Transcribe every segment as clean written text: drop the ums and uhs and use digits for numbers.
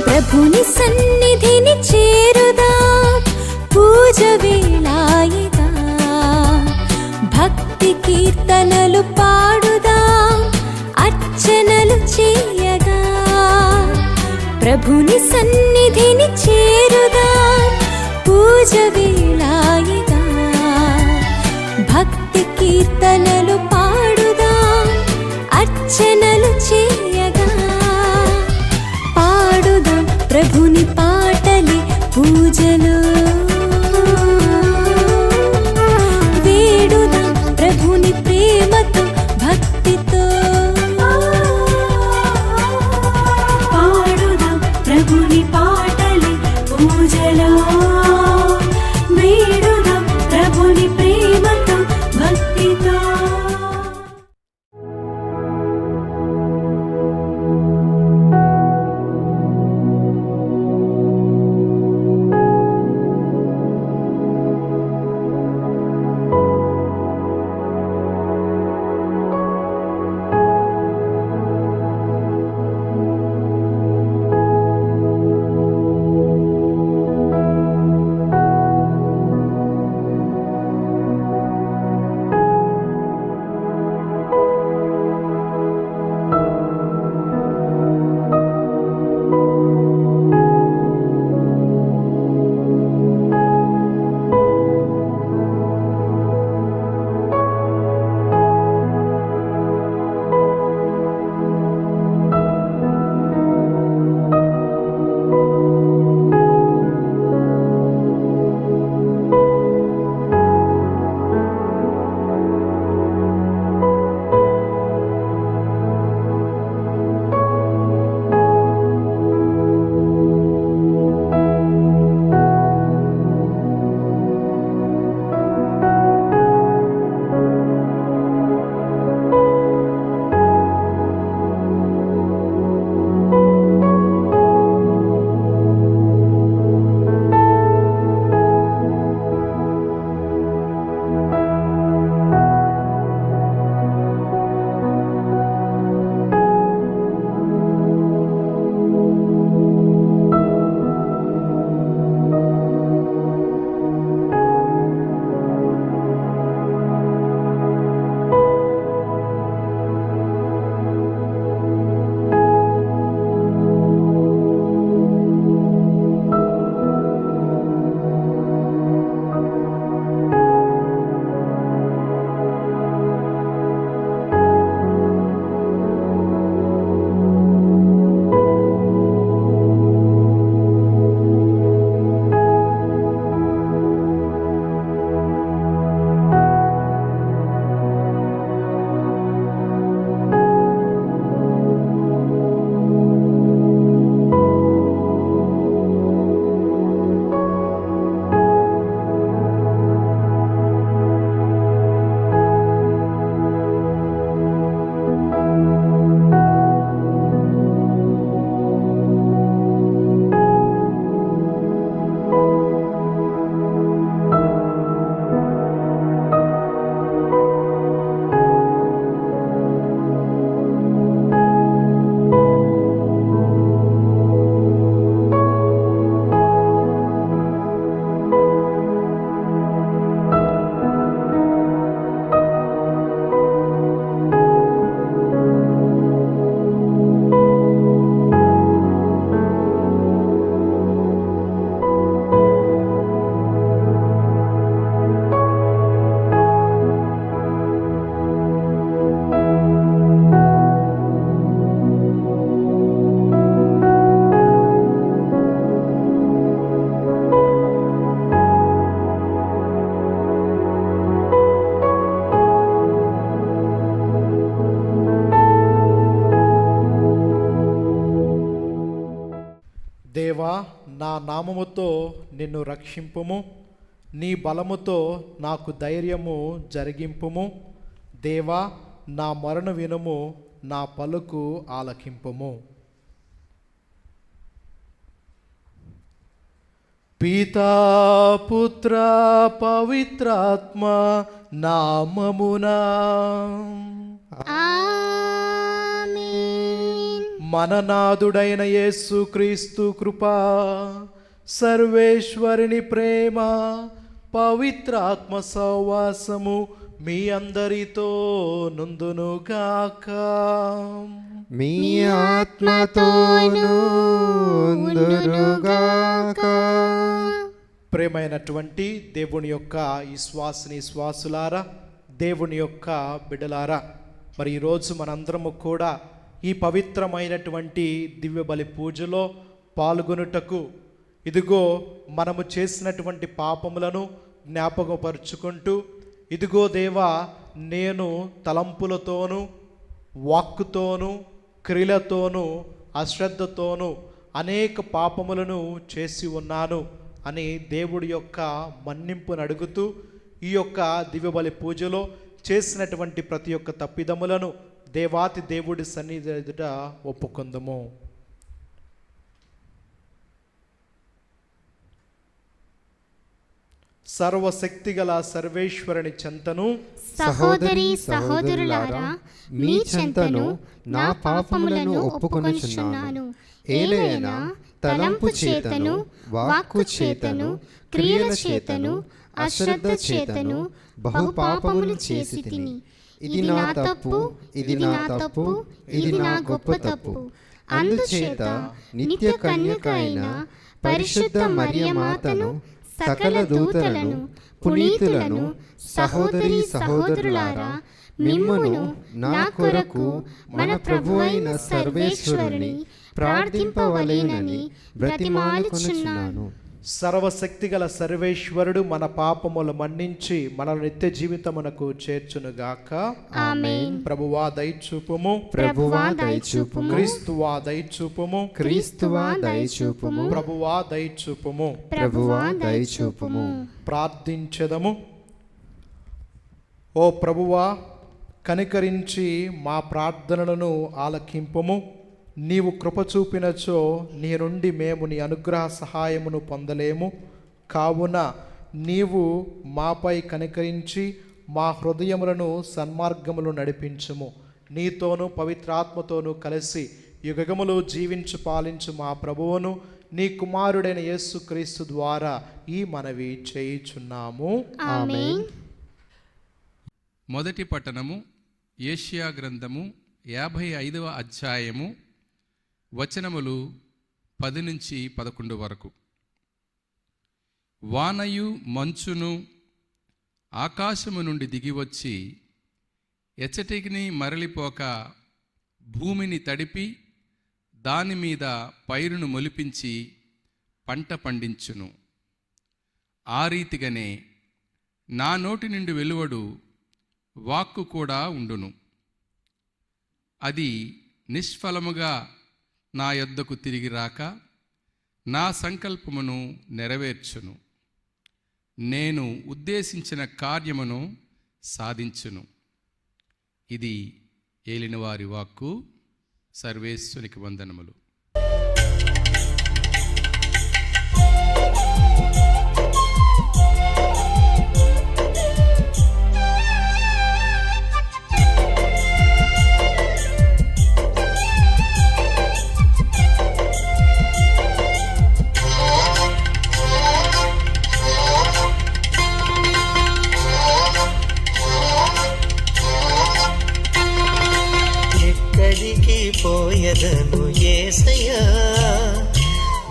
ప్రభుని సన్నిధిని చేరుదా, పూజ వేళాయిగా భక్తి కీర్తనలు పాడుదా, అర్చనలు చేయగా. ప్రభుని సన్నిధిని చేరుదా, పూజ వేళాయిగా భక్తి కీర్తనలు పాడుదా, అర్చనలు చేయగా. పాడుదాం ప్రభుని పాటలి పూజలో, వేడుదాం ప్రభుని ప్రేమతో భక్తితో. పాడుదాం ప్రభుని పాటలి పూజలో, వేడుదాం ప్రభుని ప్రేమతో భక్తితో. దేవా, నా నామముతో నిన్ను రక్షింపుము, నీ బలముతో నాకు ధైర్యము జరిగింపుము. దేవా, నా మొరను వినుము, నా పలుకు ఆలకింపుము. పితా పుత్ర పవిత్రాత్మ నామమునా ఆమేన్. మననాథుడైన యేసు క్రీస్తు కృపా, సర్వేశ్వరుని ప్రేమ, పవిత్రాత్మ సహవాసము మీ అందరితో నుందునుగాక. మీ ఆత్మతోనూ ఉండునుగాక. ప్రేమైనటువంటి దేవుని యొక్క ఈ శ్వాసులారా, దేవుని యొక్క బిడ్డలారా, మరి ఈరోజు మనందరము కూడా ఈ పవిత్రమైనటువంటి దివ్య బలి పూజలో పాల్గొనుటకు ఇదిగో మనము చేసినటువంటి పాపములను జ్ఞాపకపరుచుకుంటూ, ఇదిగో దేవా, నేను తలంపులతోనూ వాక్కుతోనూ క్రియలతోనూ అశ్రద్ధతోనూ అనేక పాపములను చేసి ఉన్నాను అని దేవుడి యొక్క మన్నింపును అడుగుతూ, ఈ యొక్క దివ్యబలి పూజలో చేసినటువంటి ప్రతి ఒక్క తప్పిదములను దేవాతి దేవుడి సన్నిధి ఎదుట ఒప్పుకుందాము. సర్వశక్తిగల సర్వేశ్వరుని చెంతను, సహోదరి సహోదరులారా, మీ చెంతను నా పాపములను ఒప్పుకొనుచున్నాను. ఏలైనా తలంపు చేతను, వాక్కు చేతను, క్రియల చేతను, అశ్రద్ధ చేతను బహు పాపములు చేసి తిని. ఇది నా తప్పు, ఇది నా తప్పు, ఇది నా గొప్ప తప్పు. అందుచేత నిత్య కన్యక అయిన పరిశుద్ధ మరియ మాతను, సకల దూతలను, పునీతులను, సహోదరి సహోదరులారా, మిమ్మును నా కొరకు మన ప్రభువైన సర్వేశ్వరుని ప్రార్థింపవలెనని బ్రతిమాలుచున్నాను. సర్వశక్తిగల సర్వేశ్వరుడు మన పాపములు మన్నించి మన నిత్య జీవితమునకు చేర్చునుగాక. ఆమేన్. ప్రభువా దయచూపుము, ప్రభువా దయచూపుము, క్రీస్తువా దయచూపుము, క్రీస్తువా దయచూపుము, ప్రభువా దయచూపుము. ప్రభువా దయచూపుము. ప్రార్థించెదము. ఓ ప్రభువా, కనికరించి మా ప్రార్థనలను ఆలకింపుము. నీవు కృప చూపినచో నీ నుండి మేము నీ అనుగ్రహ సహాయమును పొందలేము. కావున నీవు మాపై కనికరించి మా హృదయములను సన్మార్గములు నడిపించుము. నీతోనూ పవిత్రాత్మతోనూ కలిసి యుగములు జీవించు పాలించు మా ప్రభువును, నీ కుమారుడైన యేసు క్రీస్తు ద్వారా ఈ మనవి చేయుచున్నాము. ఆమేన్. మొదటి పట్టణము యేషయా గ్రంథము 55వ అధ్యాయము వచనములు 10 నుంచి 11 వరకు. వానయు మంచును ఆకాశము నుండి దిగివచ్చి ఎచ్చటికిని మరలిపోక భూమిని తడిపి దాని మీద పైరును మొలిపించి పంట పండించును. ఆ రీతిగానే నా నోటి నుండి వెలువడు వాక్కు కూడా ఉండును. అది నిష్ఫలముగా నా యొద్దకు తిరిగి రాక నా సంకల్పమును నెరవేర్చును. నేను ఉద్దేశించిన కార్యమును సాధించును. ఇది ఏలినవారి వాక్కు. సర్వేశ్వరునికి వందనములు. పోయదను యేసయ్యా,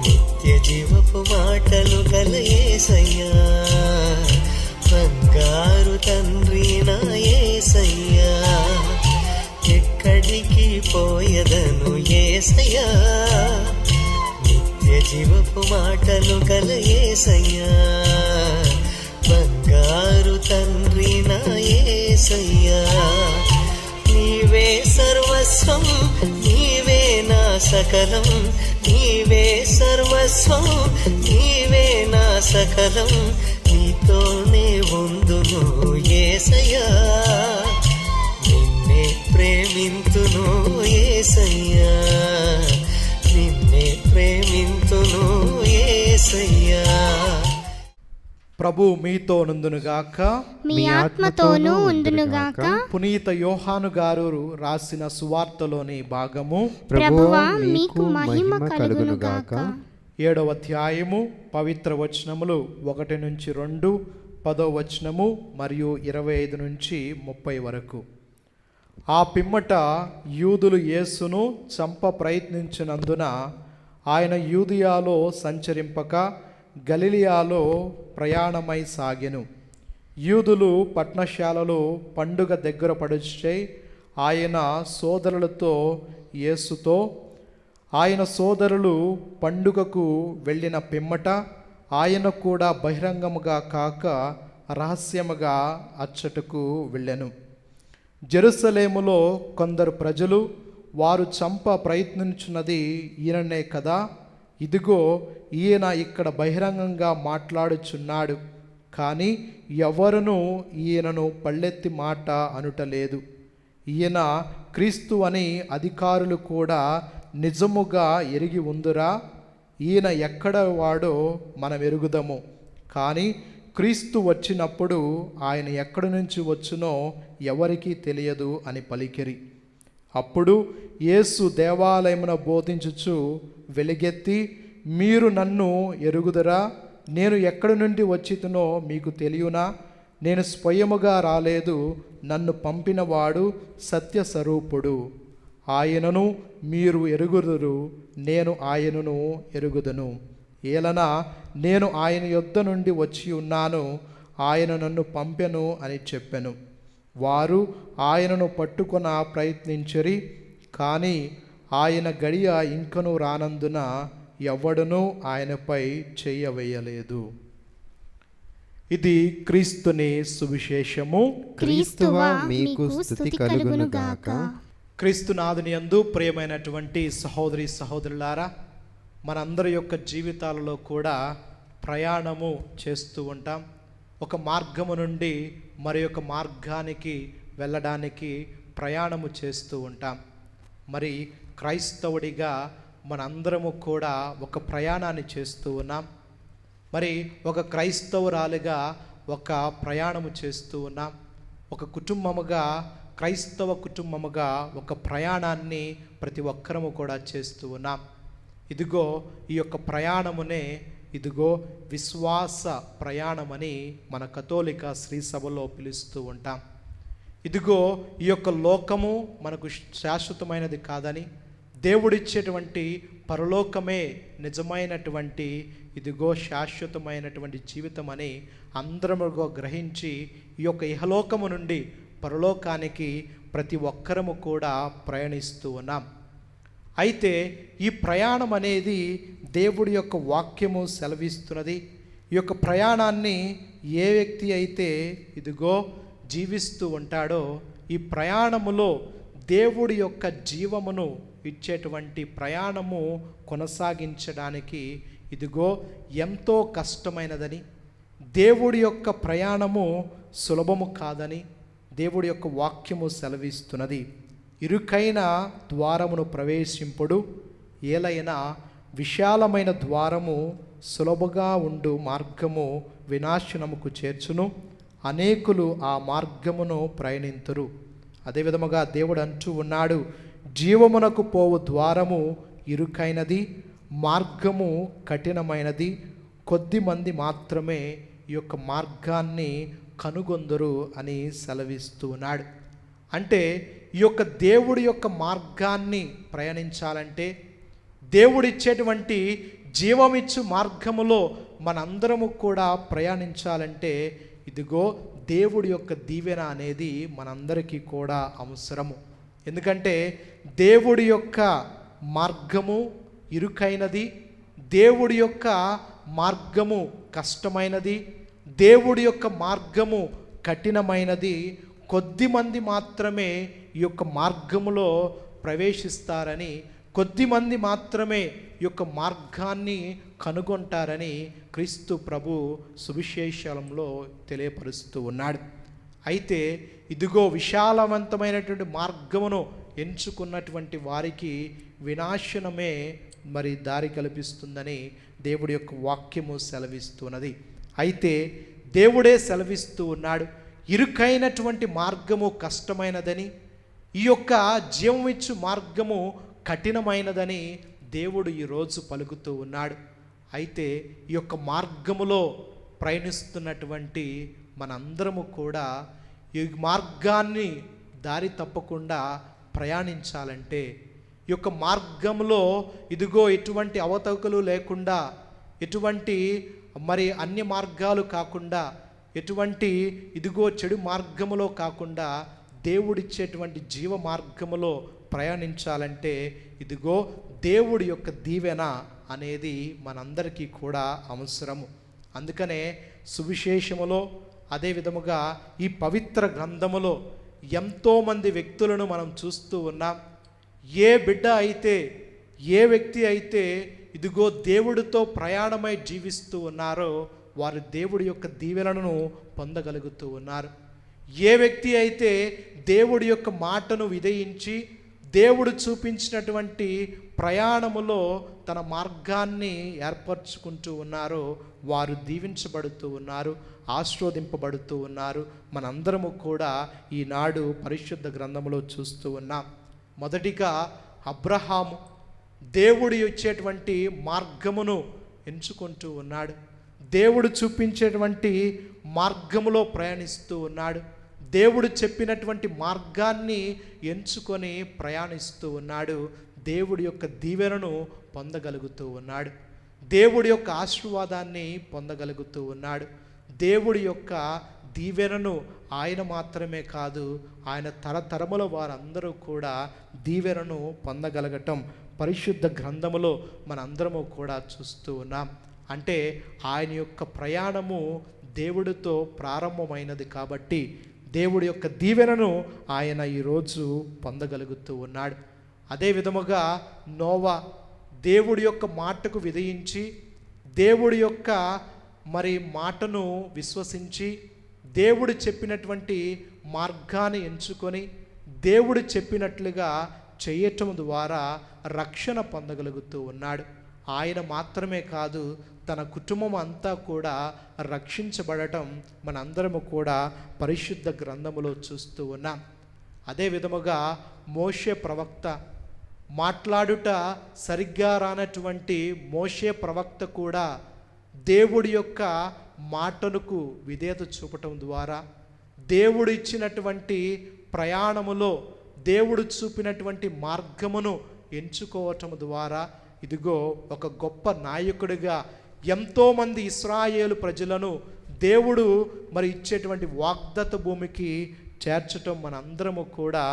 నిత్య జీవపు మాటలు గల యేసయ్యా, బంగారు తండ్రి నా యేసయ్యా. ఎక్కడికి పోయదను యేసయ్యా, నిత్య జీవపు మాటలు గల యేసయ్యా, బంగారు తండ్రి నా యేసయ్యా. నీవే సర్వస్వం, నీవే నా సకలం, నీవే సర్వస్వం, నీవే నా సకలం, నీతోనే ఉందును యేసయ్యా, నిన్నే ప్రేమింతును యేసయ్యా, నిన్నే ప్రేమింతును యేసయ్యా. ప్రభు మీతో నుందునుగాక, మీ ఆత్మతోనూ ఉండునుగాక. పునీత యోహాను గారు రాసిన సువార్తలోని భాగము. ప్రభువా మీకు మహిమ కలుగునుగాక. 7వ అధ్యాయము పవిత్ర వచనములు 1 నుంచి 2, 10వ వచనము మరియు 25 నుంచి 30 వరకు. ఆ పిమ్మట యూదులు యేసును చంప ప్రయత్నించినందున ఆయన యూదియాలో సంచరింపక గలిలియాలో ప్రయాణమై సాగెను. యూదులు పట్నశాలలో పండుగ దగ్గర పడుచై ఆయన సోదరులతో యేసుతో, ఆయన సోదరులు పండుగకు వెళ్ళిన పిమ్మట ఆయన కూడా బహిరంగముగా కాక రహస్యముగా అచ్చటకు వెళ్ళెను. జెరూసలేములో కొందరు ప్రజలు, వారు చంప ప్రయత్నించున్నది ఈయననే కదా, ఇదిగో ఈయన ఇక్కడ బహిరంగంగా మాట్లాడుచున్నాడు, కానీ ఎవరునూ ఈయనను పళ్ళెత్తి మాట అనుటలేదు. ఈయన క్రీస్తు అని అధికారులు కూడా నిజముగా ఎరిగి ఉందురా? ఈయన ఎక్కడ వాడో మనం ఎరుగుదము, కానీ క్రీస్తు వచ్చినప్పుడు ఆయన ఎక్కడి నుంచి వచ్చునో ఎవరికీ తెలియదు అని పలికిరి. అప్పుడు యేసు దేవాలయమున బోధించుచు వెలుగెత్తి, మీరు నన్ను ఎరుగుదరా? నేను ఎక్కడి నుండి వచ్చితునో మీకు తెలియనా? నేను స్వయముగా రాలేదు, నన్ను పంపినవాడు సత్యస్వరూపుడు. ఆయనను మీరు ఎరుగుదురు, నేను ఆయనను ఎరుగుదును. ఏలనా నేను ఆయన యొద్ద నుండి వచ్చి ఉన్నాను, ఆయన నన్ను పంపెను అని చెప్పెను. వారు ఆయనను పట్టుకొన ప్రయత్నించిరి, కానీ ఆయన గడియ ఇంకను రానందున ఎవడునూ ఆయనపై చేయవేయలేదు. ఇది క్రీస్తుని సువిశేషము. క్రీస్తువా మీకు స్తుతి కలుగునుగాక. క్రీస్తునాథుని యందు ప్రియమైనటువంటి సహోదరి సహోదరులారా, మనందరి యొక్క జీవితాలలో కూడా ప్రయాణము చేస్తూ ఉంటాం. ఒక మార్గము నుండి మరి ఒక మార్గానికి వెళ్ళడానికి ప్రయాణము చేస్తూ ఉంటాం. మరి క్రైస్తవుడిగా మనందరము కూడా ఒక ప్రయాణాన్ని చేస్తూ ఉన్నాం. మరి ఒక క్రైస్తవురాలుగా ఒక ప్రయాణము చేస్తూ ఉన్నాం. ఒక కుటుంబముగా, క్రైస్తవ కుటుంబముగా ఒక ప్రయాణాన్ని ప్రతి ఒక్కరము కూడా చేస్తూ ఉన్నాం. ఇదిగో ఈ యొక్క ప్రయాణమునే ఇదిగో విశ్వాస ప్రయాణమని మన కథోలిక శ్రీ సభలో పిలుస్తూ ఉంటాం. ఇదిగో ఈ యొక్క లోకము మనకు శాశ్వతమైనది కాదని, దేవుడిచ్చేటువంటి పరలోకమే నిజమైనటువంటి ఇదిగో శాశ్వతమైనటువంటి జీవితం అని అందరముగా గ్రహించి ఈ యొక్క ఇహలోకము నుండి పరలోకానికి ప్రతి ఒక్కరము కూడా ప్రయాణిస్తూ ఉన్నాం. అయితే ఈ ప్రయాణం అనేది దేవుడి యొక్క వాక్యము సెలవిస్తున్నది. ఈ యొక్క ప్రయాణాన్ని ఏ వ్యక్తి అయితే ఇదిగో జీవిస్తూ ఉంటాడో, ఈ ప్రయాణములో దేవుడి యొక్క జీవమును ఇచ్చేటువంటి ప్రయాణము కొనసాగించడానికి ఇదిగో ఎంతో కష్టమైనదని, దేవుడి యొక్క ప్రయాణము సులభము కాదని దేవుడి యొక్క వాక్యము సెలవిస్తున్నది. ఇరుకైన ద్వారమును ప్రవేశింపుడు, ఏలైనా విశాలమైన ద్వారము సులభగా ఉండు మార్గము వినాశనముకు చేర్చును, అనేకులు ఆ మార్గమును ప్రయాణింతురు. అదేవిధముగా దేవుడు అంటూ ఉన్నాడు, జీవమునకు పోవు ద్వారము ఇరుకైనది, మార్గము కఠినమైనది, కొద్ది మంది మాత్రమే ఈ యొక్క మార్గాన్ని కనుగొందరు అని సెలవిస్తూ ఉన్నాడు. అంటే ఈ యొక్క దేవుడి యొక్క మార్గాన్ని ప్రయాణించాలంటే, దేవుడిచ్చేటువంటి జీవమిచ్చు మార్గములో మనందరము కూడా ప్రయాణించాలంటే ఇదిగో దేవుడి యొక్క దీవెన అనేది మనందరికీ కూడా అవసరము. ఎందుకంటే దేవుడి యొక్క మార్గము ఇరుకైనది, దేవుడి యొక్క మార్గము కష్టమైనది, దేవుడి యొక్క మార్గము కఠినమైనది, కొద్దిమంది మాత్రమే ఈ యొక్క మార్గములో ప్రవేశిస్తారని కొద్దిమంది మాత్రమే ఈ యొక్క మార్గాన్ని కనుగొంటారని క్రీస్తు ప్రభు సువిశేషంలో తెలియపరుస్తూ ఉన్నాడు. అయితే ఇదిగో విశాలవంతమైనటువంటి మార్గమును ఎంచుకున్నటువంటి వారికి వినాశనమే మరి దారి కల్పిస్తుందని దేవుడి యొక్క వాక్యము సెలవిస్తున్నది. అయితే దేవుడే సెలవిస్తూ ఉన్నాడు, ఇరుకైనటువంటి మార్గము కష్టమైనదని, ఈ యొక్క జీవం ఇచ్చు మార్గము కఠినమైనదని దేవుడు ఈరోజు పలుకుతూ ఉన్నాడు. అయితే ఈ యొక్క మార్గములో ప్రయాణిస్తున్నటువంటి మనందరము కూడా ఈ మార్గాన్ని దారి తప్పకుండా ప్రయాణించాలంటే, ఈ యొక్క మార్గంలో ఇదిగో ఎటువంటి అవతవకలు లేకుండా, ఎటువంటి మరి అన్య మార్గాలు కాకుండా, ఎటువంటి ఇదిగో చెడు మార్గములో కాకుండా దేవుడిచ్చేటువంటి జీవ మార్గములో ప్రయాణించాలంటే ఇదిగో దేవుడి యొక్క దీవెన అనేది మనందరికీ కూడా అవసరము. అందుకనే సువిశేషములో, అదే విధముగా ఈ పవిత్ర గ్రంథములో ఎంతోమంది వ్యక్తులను మనం చూస్తూ ఉన్నాం. ఏ బిడ్డ అయితే, ఏ వ్యక్తి అయితే ఇదిగో దేవుడితో ప్రయాణమై జీవిస్తూ ఉన్నారో వారు దేవుడి యొక్క దీవెనలను పొందగలుగుతూ ఉన్నారు. ఏ వ్యక్తి అయితే దేవుడి యొక్క మాటను విధేయించి దేవుడు చూపించినటువంటి ప్రయాణములో తన మార్గాన్ని ఏర్పరచుకుంటూ ఉన్నారో వారు దీవించబడుతూ ఉన్నారు, ఆశీర్వదింపబడుతూ ఉన్నారు. మనందరము కూడా ఈనాడు పరిశుద్ధ గ్రంథంలో చూస్తూ ఉన్నాం. మొదటిగా అబ్రహాము దేవుడు ఇచ్చేటువంటి మార్గమును ఎంచుకుంటూ ఉన్నాడు. దేవుడు చూపించేటువంటి మార్గములో ప్రయాణిస్తూ ఉన్నాడు. దేవుడు చెప్పినటువంటి మార్గాన్ని ఎంచుకొని ప్రయాణిస్తూ ఉన్నాడు. దేవుడి యొక్క దీవెనను పొందగలుగుతూ ఉన్నాడు. దేవుడి యొక్క ఆశీర్వాదాన్ని పొందగలుగుతూ ఉన్నాడు. దేవుడి యొక్క దీవెనను ఆయన మాత్రమే కాదు, ఆయన తరతరముల వారందరూ కూడా దీవెనను పొందగలగటం పరిశుద్ధ గ్రంథములో మనందరము కూడా చూస్తూ ఉన్నాం. అంటే ఆయన యొక్క ప్రయాణము దేవుడితో ప్రారంభమైనది కాబట్టి దేవుడి యొక్క దీవెనను ఆయన ఈరోజు పొందగలుగుతూ ఉన్నాడు. అదే విధముగా నోవా దేవుడి యొక్క మాటకు విధయించి, దేవుడి యొక్క మరి మాటను విశ్వసించి, దేవుడు చెప్పినటువంటి మార్గాన్ని ఎంచుకొని దేవుడు చెప్పినట్లుగా చేయటం ద్వారా రక్షణ పొందగలుగుతూ ఉన్నాడు. ఆయన మాత్రమే కాదు, తన కుటుంబం అంతా కూడా రక్షించబడటం మనందరము కూడా పరిశుద్ధ గ్రంథములో చూస్తూ ఉన్నాం. అదే విధముగా మోషే ప్రవక్త, మాట్లాడుట సరిగ్గా రానటువంటి మోషే ప్రవక్త కూడా దేవుడి యొక్క మాటలకు విధేయత చూపటం ద్వారా, దేవుడు ఇచ్చినటువంటి ప్రయాణములో దేవుడు చూపినటువంటి మార్గమును ఎంచుకోవటం ద్వారా ఇదిగో ఒక గొప్ప నాయకుడిగా ఎంతోమంది ఇశ్రాయేలు ప్రజలను దేవుడు మరి ఇచ్చేటువంటి వాగ్దత్త భూమికి చేర్చటం మనందరము కూడా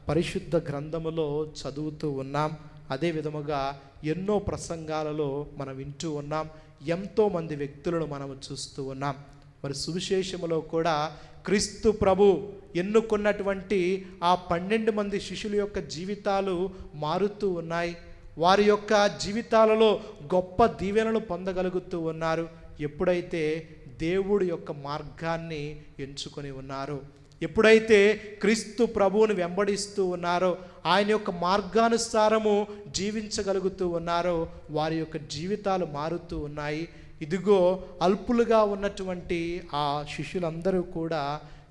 పరిశుద్ధ గ్రంథములో చదువుతూ ఉన్నాం. అదే విధముగా ఎన్నో ప్రసంగాలలో మనం వింటూ ఉన్నాం. ఎంతోమంది వ్యక్తులను మనం చూస్తూ ఉన్నాం. మరి సువిశేషములో కూడా క్రీస్తు ప్రభు ఎన్నుకున్నటువంటి ఆ 12 మంది శిష్యుల యొక్క జీవితాలు మారుతూ ఉన్నాయి. వారి యొక్క జీవితాలలో గొప్ప దీవెనలు పొందగలుగుతూ ఉన్నారు ఎప్పుడైతే దేవుడి యొక్క మార్గాన్ని ఎంచుకొని ఉన్నారో, ఎప్పుడైతే క్రీస్తు ప్రభువుని వెంబడిస్తూ ఉన్నారో, ఆయన యొక్క మార్గానుసారము జీవించగలుగుతూ ఉన్నారో వారి యొక్క జీవితాలు మారుతూ ఉన్నాయి. ఇదిగో అల్పులుగా ఉన్నటువంటి ఆ శిష్యులందరూ కూడా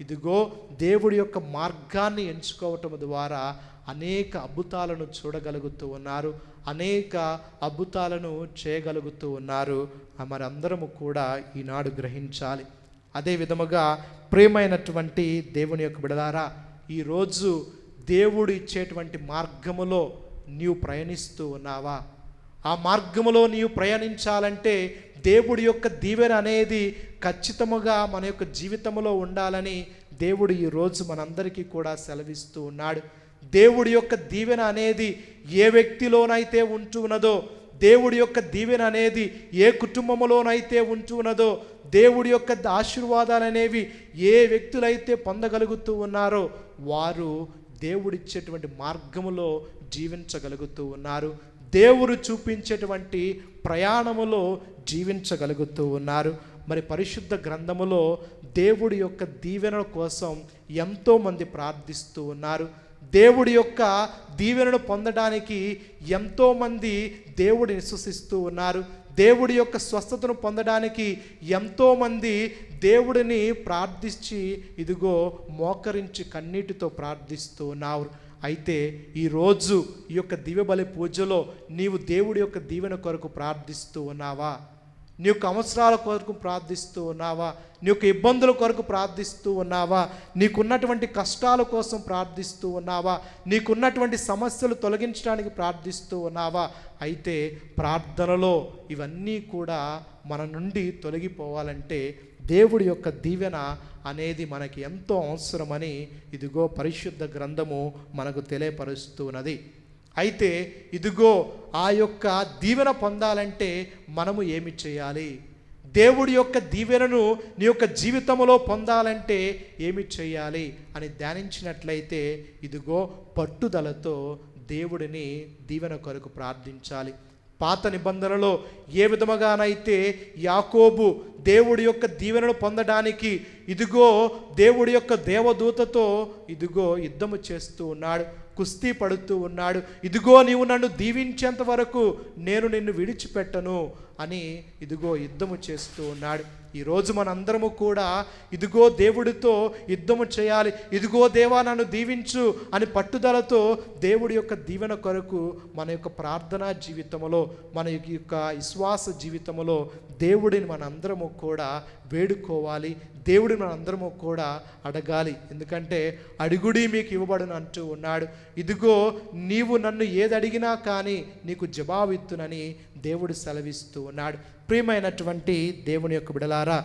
ఇదిగో దేవుడి యొక్క మార్గాన్ని ఎంచుకోవటం ద్వారా అనేక అద్భుతాలను చూడగలుగుతూ ఉన్నారు, అనేక అద్భుతాలను చేయగలుగుతూ ఉన్నారు. మరి అందరము కూడా ఈనాడు గ్రహించాలి. అదే విధముగా ప్రేమైనటువంటి దేవుని యొక్క బిడ్డలారా, ఈరోజు దేవుడు ఇచ్చేటువంటి మార్గములో నీవు ప్రయాణిస్తూ ఉన్నావా? ఆ మార్గములో నీవు ప్రయాణించాలంటే దేవుడి యొక్క దీవెన అనేది ఖచ్చితముగా మన యొక్క జీవితంలో ఉండాలని దేవుడు ఈరోజు మనందరికీ కూడా సెలవిస్తూ ఉన్నాడు. దేవుడి యొక్క దీవెన అనేది ఏ వ్యక్తిలోనైతే ఉంటున్నదో, దేవుడి యొక్క దీవెన అనేది ఏ కుటుంబంలోనైతే ఉంటున్నదో, దేవుడి యొక్క ఆశీర్వాదాలు అనేవి ఏ వ్యక్తులైతే పొందగలుగుతూ ఉన్నారో వారు దేవుడిచ్చేటువంటి మార్గములో జీవించగలుగుతూ ఉన్నారు. దేవుడు చూపించేటువంటి ప్రయాణములో జీవించగలుగుతూ ఉన్నారు. మరి పరిశుద్ధ గ్రంథములో దేవుడి యొక్క దీవెన కోసం ఎంతోమంది ప్రార్థిస్తూ ఉన్నారు. దేవుడి యొక్క దీవెనను పొందడానికి ఎంతోమంది దేవుడిని విశ్వసిస్తూ ఉన్నారు. దేవుడి యొక్క స్వస్థతను పొందడానికి ఎంతోమంది దేవుడిని ప్రార్థించి ఇదిగో మోకరించి కన్నీటితో ప్రార్థిస్తూ ఉన్నారు. అయితే ఈరోజు ఈ యొక్క దివ్యబలి పూజలో నీవు దేవుడి యొక్క దీవెన కొరకు ప్రార్థిస్తూ ఉన్నావా? నీ యొక్క అవసరాల కొరకు ప్రార్థిస్తూ ఉన్నావా? నీ యొక్క ఇబ్బందుల కొరకు ప్రార్థిస్తూ ఉన్నావా? నీకున్నటువంటి కష్టాల కోసం ప్రార్థిస్తూ ఉన్నావా? నీకున్నటువంటి సమస్యలు తొలగించడానికి ప్రార్థిస్తూ ఉన్నావా? అయితే ప్రార్థనలో ఇవన్నీ కూడా మన నుండి తొలగిపోవాలంటే దేవుడి యొక్క దీవెన అనేది మనకి ఎంతో అవసరమని ఇదిగో పరిశుద్ధ గ్రంథము మనకు తెలియపరుస్తున్నది. అయితే ఇదిగో ఆ యొక్క దీవెన పొందాలంటే మనము ఏమి చేయాలి? దేవుడి యొక్క దీవెనను నీ యొక్క జీవితంలో పొందాలంటే ఏమి చేయాలి అని ధ్యానించినట్లయితే ఇదిగో పట్టుదలతో దేవుడిని దీవెన కొరకు ప్రార్థించాలి. పాత నిబంధనలో ఏ విధముగానైతే యాకోబు దేవుడి యొక్క దీవెనను పొందడానికి ఇదిగో దేవుడి యొక్క దేవదూతతో ఇదిగో యుద్ధము చేస్తూ ఉన్నాడు, కుస్తీ పడుతూ ఉన్నాడు. ఇదిగో నీవు నన్ను దీవించేంత వరకు నేను నిన్ను విడిచిపెట్టను అని ఇదిగో యుద్ధము చేస్తూ ఉన్నాడు. ఈరోజు మనందరము కూడా ఇదిగో దేవుడితో యుద్ధము చేయాలి. ఇదిగో దేవా నన్ను దీవించు అని పట్టుదలతో దేవుడి యొక్క దీవెన కొరకు మన యొక్క ప్రార్థనా జీవితంలో, మన యొక్క విశ్వాస జీవితంలో దేవుడిని మనందరము కూడా వేడుకోవాలి. దేవుడిని మనందరము కూడా అడగాలి. ఎందుకంటే అడుగుడి మీకు ఇవ్వబడును అంటూ ఉన్నాడు. ఇదిగో నీవు నన్ను ఏది అడిగినా కానీ నీకు జవాబిత్తునని దేవుడు సెలవిస్తూ ఉన్నాడు. ప్రియమైనటువంటి దేవుని యొక్క బిడలారా,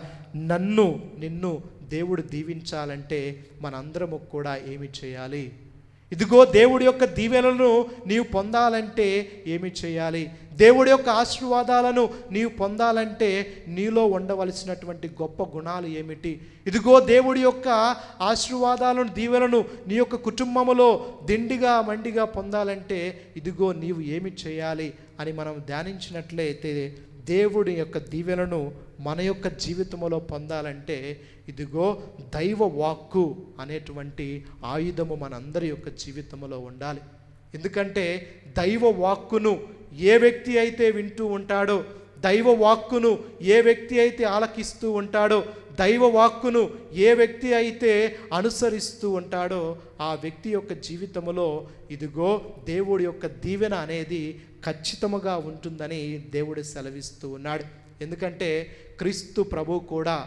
నిన్ను దేవుడు దీవించాలంటే మనందరము కూడా ఏమి చేయాలి? ఇదిగో దేవుడి యొక్క దీవెనలను నీవు పొందాలంటే ఏమి చేయాలి? దేవుడి యొక్క ఆశీర్వాదాలను నీవు పొందాలంటే నీలో ఉండవలసినటువంటి గొప్ప గుణాలు ఏమిటి? ఇదిగో దేవుడి యొక్క ఆశీర్వాదాలను దీవెనలను నీ యొక్క కుటుంబంలో దిండిగా మండిగా పొందాలంటే ఇదిగో నీవు ఏమి చేయాలి అని మనం ధ్యానించినట్లయితే దేవుడి యొక్క దీవెనను మన యొక్క జీవితంలో పొందాలంటే ఇదిగో దైవ వాక్కు అనేటువంటి ఆయుధము మనందరి యొక్క జీవితంలో ఉండాలి. ఎందుకంటే దైవ వాక్కును ఏ వ్యక్తి అయితే వింటూ ఉంటాడో, దైవ వాక్కును ఏ వ్యక్తి అయితే ఆలకిస్తూ ఉంటాడో, దైవ వాక్కును ఏ వ్యక్తి అయితే అనుసరిస్తూ ఉంటాడో ఆ వ్యక్తి యొక్క జీవితంలో ఇదిగో దేవుడి యొక్క దీవెన అనేది ఖచ్చితంగా ఉంటుందని దేవుడు సెలవిస్తూ ఉన్నాడు. ఎందుకంటే క్రీస్తు ప్రభు కూడా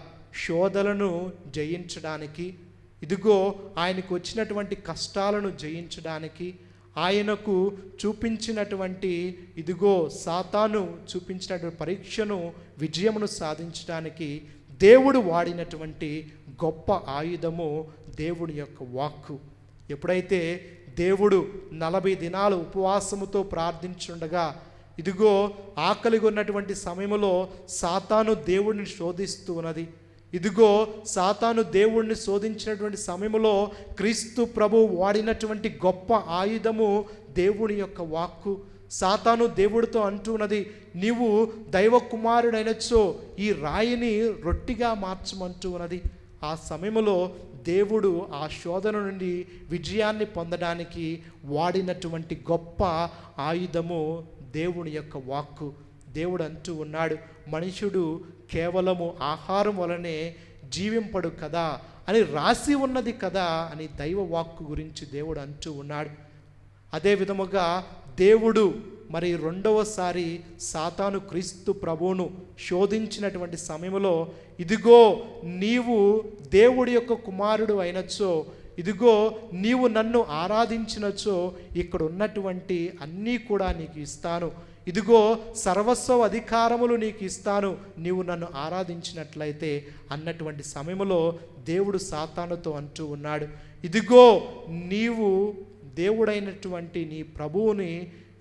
శోధనలను జయించడానికి ఇదిగో ఆయనకు వచ్చినటువంటి కష్టాలను జయించడానికి ఆయనకు చూపించినటువంటి ఇదిగో సాతాను చూపించినటువంటి పరీక్షను విజయమును సాధించడానికి దేవుడు వాడినటువంటి గొప్ప ఆయుధము దేవుడి యొక్క వాక్కు. ఎప్పుడైతే దేవుడు 40 దినాలు ఉపవాసముతో ప్రార్థించుండగా ఇదిగో ఆకలిగా ఉన్నటువంటి సమయంలో సాతాను దేవుడిని శోధిస్తూ ఉన్నది. ఇదిగో సాతాను దేవుడిని శోధించినటువంటి సమయంలో క్రీస్తు ప్రభు వాడినటువంటి గొప్ప ఆయుధము దేవుడి యొక్క వాక్కు. సాతాను దేవుడితో అంటున్నది, నీవు దైవ కుమారుడైనచో ఈ రాయిని రొట్టిగా మార్చమంటూ ఉన్నది. ఆ సమయంలో దేవుడు ఆ శోధన నుండి విజయాన్ని పొందడానికి వాడినటువంటి గొప్ప ఆయుధము దేవుని యొక్క వాక్కు. దేవుడు అంటూ ఉన్నాడు, మనుషుడు కేవలము ఆహారం వలనే జీవింపడు కదా అని రాసి ఉన్నది కదా అని దైవ వాక్కు గురించి దేవుడు అంటూ ఉన్నాడు. అదే విధముగా దేవుడు మరి రెండవసారి సాతాను క్రీస్తు ప్రభువును శోధించినటువంటి సమయంలో ఇదిగో నీవు దేవుడి యొక్క కుమారుడు అయినచో, ఇదిగో నీవు నన్ను ఆరాధించినచో ఇక్కడ ఉన్నటువంటి అన్నీ కూడా నీకు ఇస్తాను, ఇదిగో సర్వస్వ అధికారములు నీకు ఇస్తాను నీవు నన్ను ఆరాధించినట్లయితే అన్నటువంటి సమయంలో దేవుడు సాతానుతో అంటూ ఉన్నాడు, ఇదిగో నీవు దేవుడైనటువంటి నీ ప్రభువుని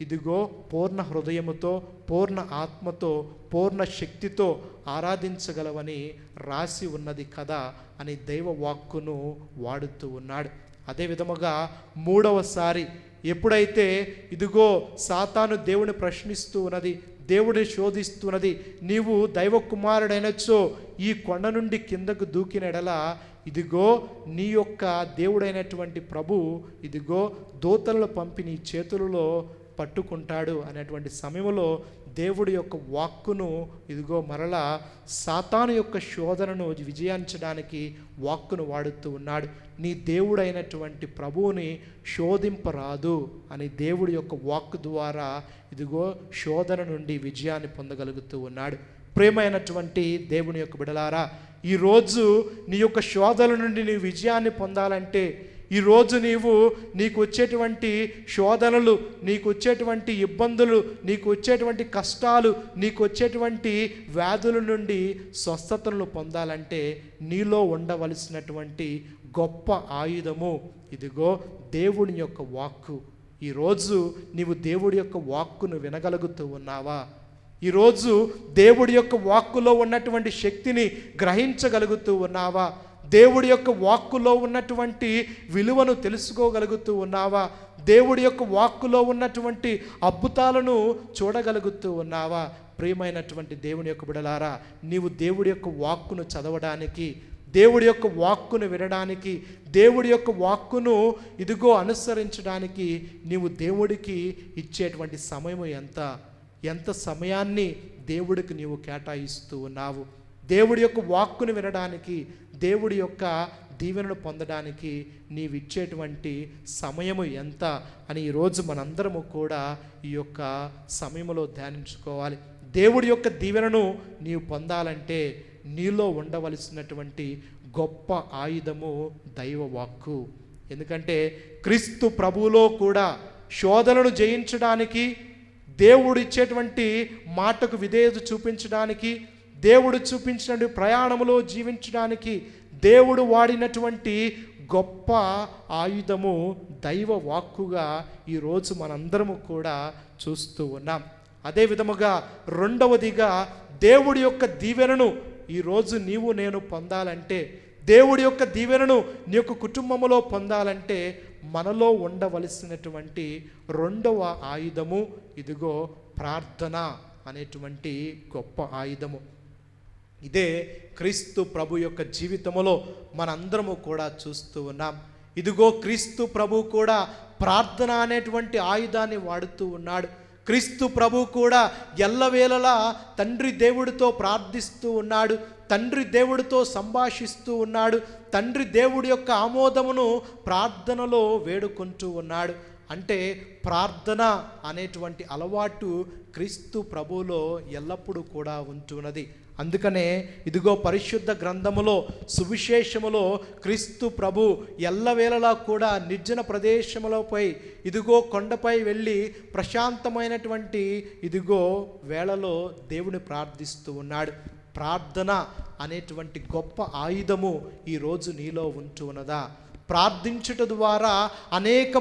ఇదిగో పూర్ణ హృదయముతో, పూర్ణ ఆత్మతో, పూర్ణ శక్తితో ఆరాధించగలవని రాసి ఉన్నది కదా అని దైవ వాక్కును వాడుతూ ఉన్నాడు. అదే విధముగా మూడవసారి ఎప్పుడైతే ఇదిగో సాతాను దేవుని ప్రశ్నిస్తూ ఉన్నది, దేవుడిని శోధిస్తున్నది, నీవు దైవ కుమారుడైనచో ఈ కొండ నుండి కిందకు దూకిన ఎడల ఇదిగో నీ యొక్క దేవుడైనటువంటి ప్రభు ఇదిగో దూతలను పంపి నీ చేతులలో పట్టుకుంటాడు అనేటువంటి సమయంలో దేవుడి యొక్క వాక్కును ఇదిగో మరలా సాతాను యొక్క శోధనను విజయించడానికి వాక్కును వాడుతూ ఉన్నాడు. నీ దేవుడైనటువంటి ప్రభువుని శోధింపరాదు అని దేవుడి యొక్క వాక్కు ద్వారా ఇదిగో శోధన నుండి విజయాన్ని పొందగలుగుతూ ఉన్నాడు. ప్రేమైనటువంటి దేవుని యొక్క బిడలారా, ఈరోజు నీ యొక్క శోధన నుండి నీ విజయాన్ని పొందాలంటే, ఈరోజు నీకు వచ్చేటువంటి శోధనలు, నీకు వచ్చేటువంటి ఇబ్బందులు, నీకు వచ్చేటువంటి కష్టాలు, నీకు వచ్చేటువంటి వ్యాధుల నుండి స్వస్థతలను పొందాలంటే నీలో ఉండవలసినటువంటి గొప్ప ఆయుధము ఇదిగో దేవుని యొక్క వాక్కు. ఈరోజు నీవు దేవుడి యొక్క వాక్కును వినగలుగుతూ ఉన్నావా? ఈరోజు దేవుడి యొక్క వాక్కులో ఉన్నటువంటి శక్తిని గ్రహించగలుగుతూ ఉన్నావా? దేవుడి యొక్క వాక్కులో ఉన్నటువంటి విలువను తెలుసుకోగలుగుతూ ఉన్నావా? దేవుడి యొక్క వాక్కులో ఉన్నటువంటి అద్భుతాలను చూడగలుగుతూ ఉన్నావా? ప్రియమైనటువంటి దేవుని యొక్క బిడలారా, నీవు దేవుడి యొక్క వాక్కును చదవడానికి, దేవుడి యొక్క వాక్కును వినడానికి, దేవుడి యొక్క వాక్కును ఇదిగో అనుసరించడానికి నీవు దేవుడికి ఇచ్చేటువంటి సమయం ఎంత సమయాన్ని దేవుడికి నీవు కేటాయిస్తూ ఉన్నావు? దేవుడి యొక్క వాక్కును వినడానికి, దేవుడి యొక్క దీవెనను పొందడానికి నీవిచ్చేటువంటి సమయము ఎంత అని ఈరోజు మనందరము కూడా ఈ యొక్క సమయంలో ధ్యానించుకోవాలి. దేవుడి యొక్క దీవెనను నీవు పొందాలంటే నీలో ఉండవలసినటువంటి గొప్ప ఆయుధము దైవ వాక్కు. ఎందుకంటే క్రీస్తు ప్రభువులో కూడా శోధనను జయించడానికి, దేవుడు ఇచ్చేటువంటి మాటకు విధేయత చూపించడానికి, దేవుడు చూపించినటువంటి ప్రయాణములో జీవించడానికి దేవుడు వాడినటువంటి గొప్ప ఆయుధము దైవ వాక్కుగా ఈరోజు మనందరము కూడా చూస్తూ ఉన్నాం. అదే విధముగా రెండవదిగా దేవుడి యొక్క దీవెనను ఈరోజు నీవు నేను పొందాలంటే, దేవుడి యొక్క దీవెనను నీ యొక్క కుటుంబంలో పొందాలంటే మనలో ఉండవలసినటువంటి రెండవ ఆయుధము ఇదిగో ప్రార్థన అనేటువంటి గొప్ప ఆయుధము. ఇదే క్రీస్తు ప్రభు యొక్క జీవితంలో మనందరము కూడా చూస్తూ ఉన్నాం. ఇదిగో క్రీస్తు ప్రభు కూడా ప్రార్థన అనేటువంటి ఆయుధాన్ని వాడుతూ ఉన్నాడు. క్రీస్తు ప్రభు కూడా ఎల్లవేళలా తండ్రి దేవుడితో ప్రార్థిస్తూ ఉన్నాడు, తండ్రి దేవుడితో సంభాషిస్తూ ఉన్నాడు, తండ్రి దేవుడి యొక్క ఆమోదమును ప్రార్థనలో వేడుకుంటూ ఉన్నాడు. అంటే ప్రార్థన అనేటువంటి అలవాటు క్రీస్తు ప్రభువులో ఎల్లప్పుడూ కూడా ఉంటున్నది. అందుకనే ఇదిగో పరిశుద్ధ గ్రంథములో సువిశేషములో క్రీస్తు ప్రభు ఎల్లవేళలా కూడా నిర్జన ప్రదేశములపై ఇదిగో కొండపై వెళ్ళి ప్రశాంతమైనటువంటి ఇదిగో వేళలో దేవుని ప్రార్థిస్తూ ఉన్నాడు. ప్రార్థన అనేటువంటి గొప్ప ఆయుధము ఈరోజు నీలో ఉంటున్నదా? ప్రార్థించుట ద్వారా అనేక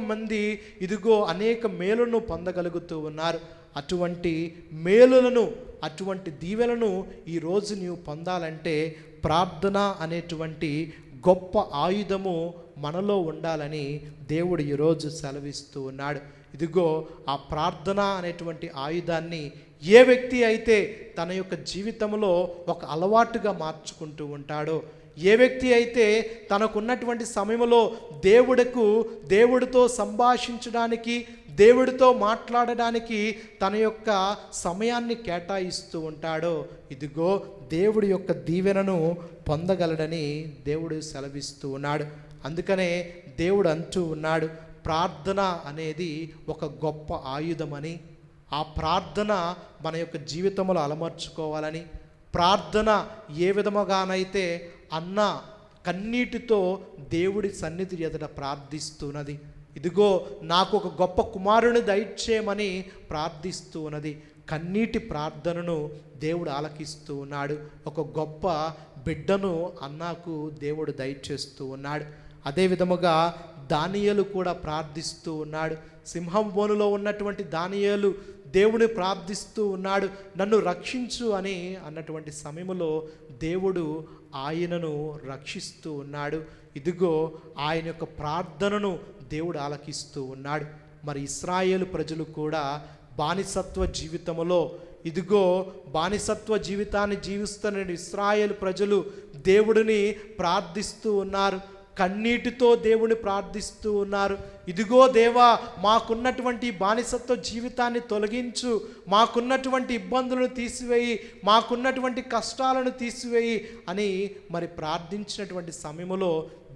మంది ఇదిగో అనేక మేలును పొందగలుగుతూ ఉన్నారు. అటువంటి మేలులను, అటువంటి దీవెలను ఈరోజు నీవు పొందాలంటే ప్రార్థన అనేటువంటి గొప్ప ఆయుధము మనలో ఉండాలని దేవుడు ఈరోజు సెలవిస్తూ ఉన్నాడు. ఇదిగో ఆ ప్రార్థన అనేటువంటి ఆయుధాన్ని ఏ వ్యక్తి అయితే తన యొక్క జీవితంలో ఒక అలవాటుగా మార్చుకుంటూ ఉంటాడో, ఏ వ్యక్తి అయితే తనకున్నటువంటి సమయంలో దేవుడితో సంభాషించడానికి, దేవుడితో మాట్లాడడానికి తన యొక్క సమయాన్ని కేటాయిస్తూ ఉంటాడో, ఇదిగో దేవుడి యొక్క దీవెనను పొందగలడని దేవుడు సెలవిస్తూ ఉన్నాడు. అందుకనే దేవుడు అంటూ ఉన్నాడు, ప్రార్థన అనేది ఒక గొప్ప ఆయుధమని, ఆ ప్రార్థన మన యొక్క జీవితంలో అలమర్చుకోవాలని, ప్రార్థన ఏ విధముగానైతే అన్న కన్నీటితో దేవుడి సన్నిధి ఎదుట ప్రార్థిస్తున్నది, ఇదిగో నాకు ఒక గొప్ప కుమారుని దయచేయమని ప్రార్థిస్తూ ఉన్నది. కన్నీటి ప్రార్థనను దేవుడు ఆలకిస్తూ ఉన్నాడు. ఒక గొప్ప బిడ్డను అన్నాకు దేవుడు దయచేస్తూ ఉన్నాడు. అదే విధముగా దానియేలు కూడా ప్రార్థిస్తూ ఉన్నాడు. సింహం బోనులో ఉన్నటువంటి దానియేలు దేవుని ప్రార్థిస్తూ ఉన్నాడు, నన్ను రక్షించు అని అన్నటువంటి సమయంలో దేవుడు ఆయనను రక్షిస్తూ ఉన్నాడు. ఇదిగో ఆయన యొక్క ప్రార్థనను దేవుడు ఆలకిస్తూ ఉన్నాడు. మరి ఇశ్రాయేలు ప్రజలు కూడా బానిసత్వ జీవితంలో, ఇదిగో బానిసత్వ జీవితాన్ని జీవిస్తున్న ఇశ్రాయేలు ప్రజలు దేవుడిని ప్రార్థిస్తూ ఉన్నారు, కన్నీటితో దేవుని ప్రార్థిస్తూ ఉన్నారు. ఇదిగో దేవా, మాకున్నటువంటి బానిసత్వ జీవితాన్ని తొలగించు, మాకున్నటువంటి ఇబ్బందులను తీసివేయి, మాకున్నటువంటి కష్టాలను తీసివేయి అని మరి ప్రార్థించినటువంటి సమయంలో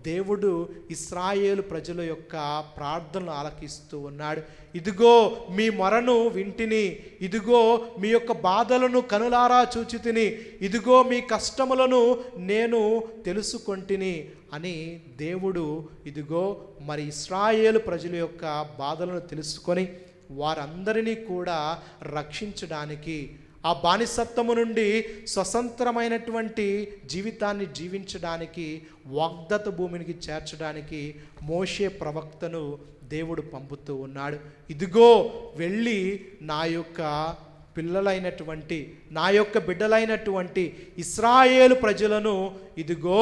దేవుడు ఇశ్రాయేలు ప్రజల యొక్క ప్రార్థనలు ఆలకిస్తూ ఉన్నాడు. ఇదిగో మీ మొరను వింటిని, ఇదిగో మీ యొక్క బాధలను కనులారా చూచితిని, ఇదిగో మీ కష్టములను నేను తెలుసుకొంటిని అని దేవుడు ఇదిగో మరి ఇశ్రాయేలు ప్రజల యొక్క బాధలను తెలుసుకొని వారందరినీ కూడా రక్షించడానికి, ఆ బానిసత్వము నుండి స్వతంత్రమైనటువంటి జీవితాన్ని జీవించడానికి, వాగ్దత్త భూమికి చేర్చడానికి మోషే ప్రవక్తను దేవుడు పంపుతూ ఉన్నాడు. ఇదిగో వెళ్ళి నా యొక్క పిల్లలైనటువంటి, నా యొక్క బిడ్డలైనటువంటి ఇశ్రాయేలు ప్రజలను ఇదిగో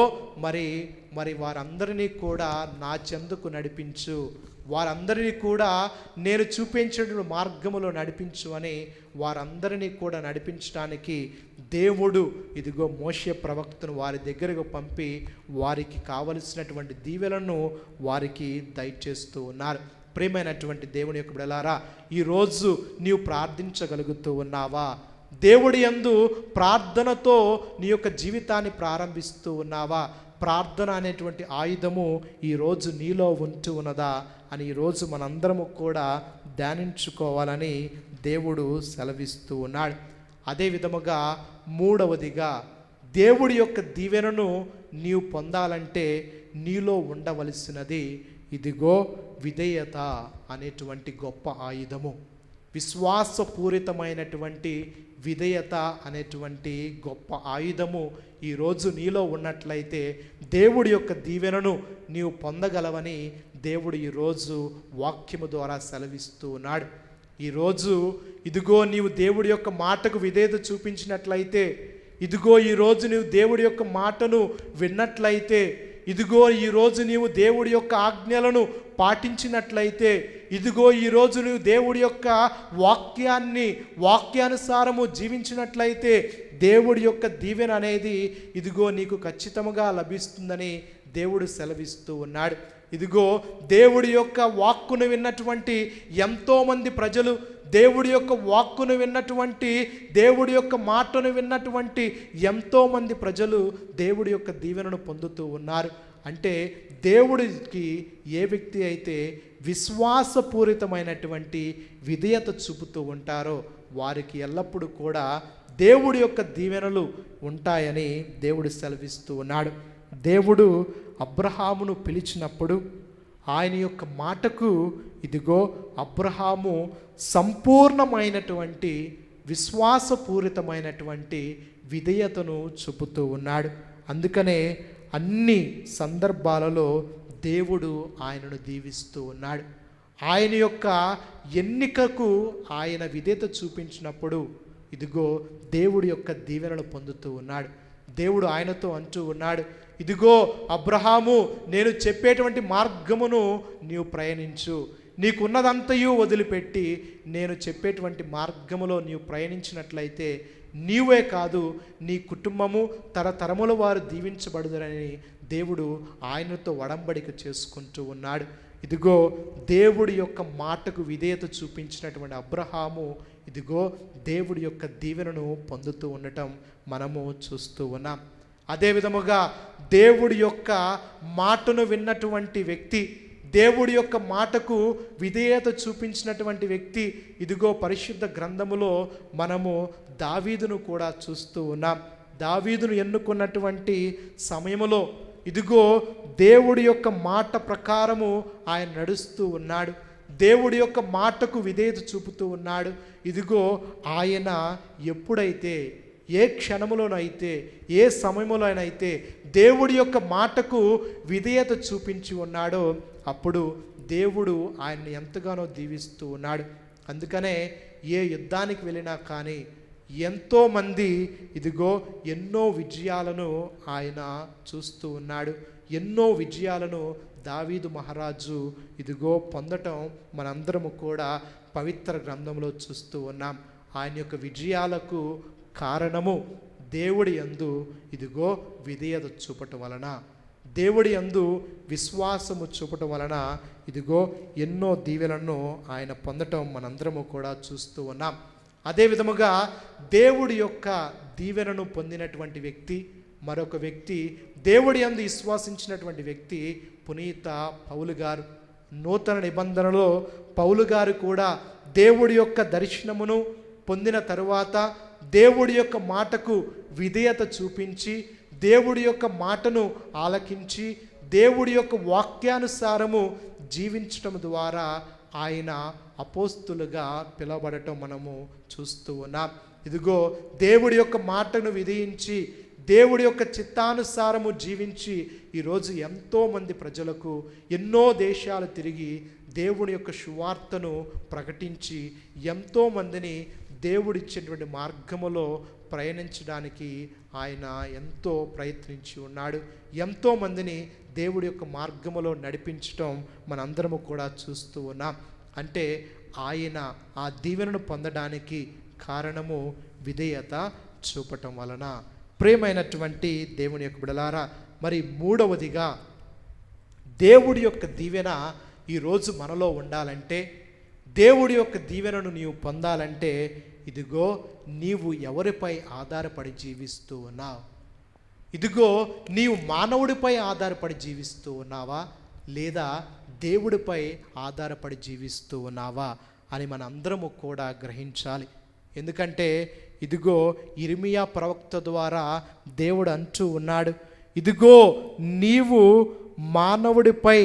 మరి వారందరినీ కూడా నా చెందుకు నడిపించు, వారందరినీ కూడా నేను చూపించిన మార్గములో నడిపించు అని వారందరినీ కూడా నడిపించడానికి దేవుడు ఇదిగో మోషే ప్రవక్తను వారి దగ్గరకు పంపి వారికి కావలసినటువంటి దీవెలను వారికి దయచేస్తూ ఉన్నారు. ప్రియమైనటువంటి దేవుని యొక్క బిడ్డలారా, ఈరోజు నీవు ప్రార్థించగలుగుతూ ఉన్నావా? దేవుడి యందు ప్రార్థనతో నీ యొక్క జీవితాన్ని ప్రారంభిస్తూ ఉన్నావా? ప్రార్థన అనేటువంటి ఆయుధము ఈరోజు నీలో ఉంటూ ఉన్నదా అని ఈరోజు మనందరము కూడా ధ్యానించుకోవాలని దేవుడు సెలవిస్తూ ఉన్నాడు. అదే విధముగా మూడవదిగా దేవుడి యొక్క దీవెనను నీవు పొందాలంటే నీలో ఉండవలసినది ఇదిగో విధేయత అనేటువంటి గొప్ప ఆయుధము. విశ్వాసపూరితమైనటువంటి విధేయత అనేటువంటి గొప్ప ఆయుధము ఈరోజు నీలో ఉన్నట్లయితే దేవుడి యొక్క దీవెనను నీవు పొందగలవని దేవుడు ఈరోజు వాక్యము ద్వారా సెలవిస్తూ ఉన్నాడు. ఈరోజు ఇదిగో నీవు దేవుడి యొక్క మాటకు విధేయత చూపించినట్లయితే, ఇదిగో ఈరోజు నీవు దేవుడి యొక్క మాటను విన్నట్లయితే, ఇదిగో ఈరోజు నీవు దేవుడి యొక్క ఆజ్ఞలను పాటించినట్లయితే, ఇదిగో ఈరోజు నువ్వు దేవుడి యొక్క వాక్యానుసారము జీవించినట్లయితే దేవుడి యొక్క దీవెన అనేది ఇదిగో నీకు ఖచ్చితంగా లభిస్తుందని దేవుడు సెలవిస్తూ ఉన్నాడు. ఇదిగో దేవుడి యొక్క వాక్కును విన్నటువంటి ఎంతోమంది ప్రజలు, దేవుడి యొక్క వాక్కును విన్నటువంటి, దేవుడి యొక్క మాటను విన్నటువంటి ఎంతోమంది ప్రజలు దేవుడి యొక్క దీవెనను పొందుతూ ఉన్నారు. అంటే దేవుడికి ఏ వ్యక్తి అయితే విశ్వాసపూరితమైనటువంటి విధేయత చూపుతూ ఉంటారో వారికి ఎల్లప్పుడూ కూడా దేవుడి యొక్క దీవెనలు ఉంటాయని దేవుడు సెలవిస్తూ ఉన్నాడు. దేవుడు అబ్రహామును పిలిచినప్పుడు ఆయన యొక్క మాటకు ఇదిగో అబ్రహాము సంపూర్ణమైనటువంటి విశ్వాసపూరితమైనటువంటి విధేయతను చూపుతూ ఉన్నాడు. అందుకనే అన్ని సందర్భాలలో దేవుడు ఆయనను దీవిస్తూ ఉన్నాడు. ఆయన యొక్క ఎన్నికకు ఆయన విధేయత చూపించినప్పుడు ఇదిగో దేవుడి యొక్క దీవెనలు పొందుతూ ఉన్నాడు. దేవుడు ఆయనతో అంటూ ఉన్నాడు, ఇదిగో అబ్రహాము, నేను చెప్పేటువంటి మార్గమును నీవు ప్రయాణించు, నీకున్నదంతయు వదిలిపెట్టి నేను చెప్పేటువంటి మార్గములో నీవు ప్రయాణించినట్లయితే నీవే కాదు నీ కుటుంబము తరతరముల వారు దీవించబడుదరని దేవుడు ఆయనతో ఒడంబడిక చేసుకుంటూ ఉన్నాడు. ఇదిగో దేవుడి యొక్క మాటకు విధేయత చూపించినటువంటి అబ్రహాము ఇదిగో దేవుడి యొక్క దీవెనను పొందుతూ ఉండటం మనము చూస్తూ ఉన్నాం. అదే విధముగా దేవుడి యొక్క మాటను విన్నటువంటి వ్యక్తి, దేవుడి యొక్క మాటకు విధేయత చూపించినటువంటి వ్యక్తి ఇదిగో పరిశుద్ధ గ్రంథములో మనము దావీదును కూడా చూస్తూ ఉన్నాం. దావీదును ఎన్నుకున్నటువంటి సమయములో ఇదిగో దేవుడి యొక్క మాట ప్రకారము ఆయన నడుస్తూ ఉన్నాడు. దేవుడి యొక్క మాటకు విధేయత చూపుతూ ఉన్నాడు. ఇదిగో ఆయన ఎప్పుడైతే ఏ క్షణములోనైతే ఏ సమయంలోనైతే దేవుడి యొక్క మాటకు విధేయత చూపించి ఉన్నాడో అప్పుడు దేవుడు ఆయన్ని ఎంతగానో దీవిస్తూ ఉన్నాడు. అందుకనే ఏ యుద్ధానికి వెళ్ళినా కానీ, ఎంతోమంది ఇదిగో ఎన్నో విజయాలను ఆయన చూస్తూ ఉన్నాడు. ఎన్నో విజయాలను దావీదు మహారాజు ఇదిగో పొందటం మనందరము కూడా పవిత్ర గ్రంథంలో చూస్తూ ఉన్నాం. ఆయన యొక్క విజయాలకు కారణము దేవుడి యందు ఇదిగో విధేయత చూపటం వలన, దేవుడి యందు విశ్వాసము చూపటం వలన ఇదిగో ఎన్నో దీవెలను ఆయన పొందటం మనందరము కూడా చూస్తూ ఉన్నాం. అదే విధముగా దేవుడి యొక్క దీవెనను పొందినటువంటి వ్యక్తి, మరొక వ్యక్తి దేవుడి యందు విశ్వాసించినటువంటి వ్యక్తి పునీత పౌలు గారు. నూతన నిబంధనలో పౌలు గారు కూడా దేవుడి యొక్క దర్శనమును పొందిన తరువాత దేవుడి యొక్క మాటకు విధేయత చూపించి, దేవుడి యొక్క మాటను ఆలకించి, దేవుడి యొక్క వాక్యానుసారము జీవించటం ద్వారా ఆయన అపోస్తులుగా పిలువబడటం మనము చూస్తూ ఉన్నాం. ఇదిగో దేవుడి యొక్క మాటను విధించి, దేవుడి యొక్క చిత్తానుసారము జీవించి ఈరోజు ఎంతోమంది ప్రజలకు ఎన్నో దేశాలు తిరిగి దేవుడి యొక్క సువార్తను ప్రకటించి ఎంతోమందిని దేవుడిచ్చేటువంటి మార్గములో ప్రయాణించడానికి ఆయన ఎంతో ప్రయత్నించి ఉన్నాడు. ఎంతోమందిని దేవుడి యొక్క మార్గములో నడిపించటం మనందరము కూడా చూస్తూ ఉన్నాం. అంటే ఆయన ఆ దీవెనను పొందడానికి కారణము విధేయత చూపటం వలన. ప్రియమైనటువంటి దేవుని యొక్క బిడలారా, మరి మూడవదిగా దేవుడి యొక్క దీవెన ఈరోజు మనలో ఉండాలంటే, దేవుడి యొక్క దీవెనను నీవు పొందాలంటే ఇదిగో నీవు ఎవరిపై ఆధారపడి జీవిస్తూ ఉన్నావు? ఇదిగో నీవు మానవుడిపై ఆధారపడి జీవిస్తూ ఉన్నావా, లేదా దేవుడిపై ఆధారపడి జీవిస్తూ ఉన్నావా అని మనందరము కూడా గ్రహించాలి. ఎందుకంటే ఇదిగో ఇర్మియా ప్రవక్త ద్వారా దేవుడు అంటూ ఉన్నాడు, ఇదిగో నీవు మానవుడిపై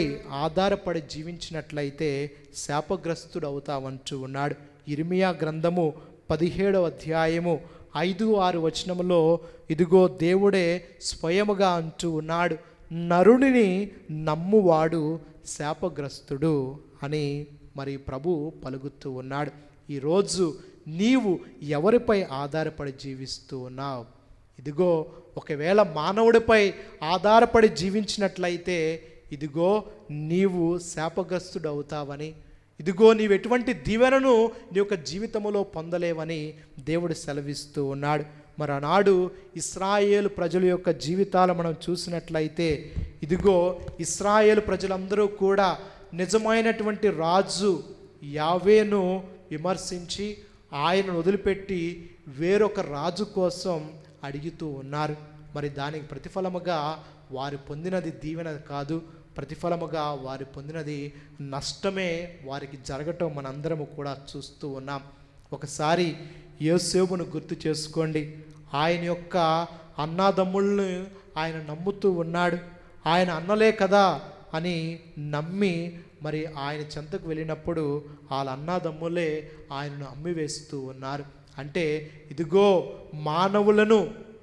ఆధారపడి జీవించినట్లయితే శాపగ్రస్తుడు అవుతావంటూ ఉన్నాడు. ఇర్మియా గ్రంథము 17వ అధ్యాయము 5-6 వచనములో ఇదిగో దేవుడే స్వయముగా అంటూ ఉన్నాడు, నరుడిని నమ్మువాడు శాపగ్రస్తుడు అని మరి ప్రభు పలుకుతూ ఉన్నాడు. ఈరోజు నీవు ఎవరిపై ఆధారపడి జీవిస్తూ ఉన్నావు? ఇదిగో ఒకవేళ మానవుడిపై ఆధారపడి జీవించినట్లయితే ఇదిగో నీవు శాపగ్రస్తుడు అవుతావని, ఇదిగో నీవు ఎటువంటి దీవెనను నీ యొక్క జీవితంలో పొందలేవని దేవుడు సెలవిస్తూ ఉన్నాడు. మరి ఆనాడు ఇశ్రాయేలు ప్రజల యొక్క జీవితాలు మనం చూసినట్లయితే ఇదిగో ఇశ్రాయేలు ప్రజలందరూ కూడా నిజమైనటువంటి రాజు యావేను విమర్శించి ఆయనను వదిలిపెట్టి వేరొక రాజు కోసం అడుగుతూ ఉన్నారు. మరి దానికి ప్రతిఫలముగా వారు పొందినది దీవెన కాదు, ప్రతిఫలముగా వారు పొందినది నష్టమే వారికి జరగటం మనందరము కూడా చూస్తూ ఉన్నాం. ఒకసారి యోసేపును గుర్తు చేసుకోండి. ఆయన యొక్క అన్నాదమ్ములను ఆయన నమ్ముతూ ఉన్నాడు. ఆయన అన్నలే కదా అని నమ్మి మరి ఆయన చెంతకు వెళ్ళినప్పుడు వాళ్ళ అన్నాదమ్ములే ఆయనను అమ్మివేస్తూ ఉన్నారు. అంటే ఇదిగో మానవులను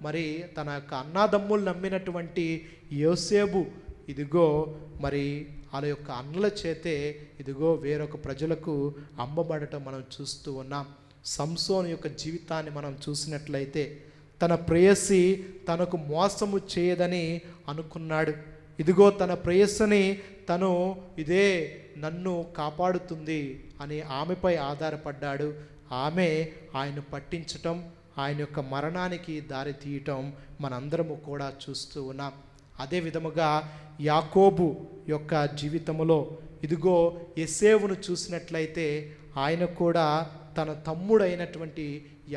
మరి తన యొక్క అన్నాదమ్ములు నమ్మినటువంటి యోసేపు ఇదిగో మరి వాళ్ళ యొక్క అన్నల చేతే ఇదిగో వేరొక ప్రజలకు అమ్మబడటం మనం చూస్తూ ఉన్నాం. సంసోను యొక్క జీవితాన్ని మనం చూసినట్లయితే తన ప్రేయసి తనకు మోసము చేయదని అనుకున్నాడు. ఇదిగో తన ప్రేయసిని తను ఇదే నన్ను కాపాడుతుంది అని ఆమెపై ఆధారపడ్డాడు. ఆమె ఆయన పట్టించటం, ఆయన యొక్క మరణానికి దారి తీయటం మనందరము కూడా చూస్తూ ఉన్నాం. అదే విధముగా యాకోబు యొక్క జీవితంలో ఇదిగో యోసేపును చూసినట్లయితే ఆయన కూడా తన తమ్ముడైనటువంటి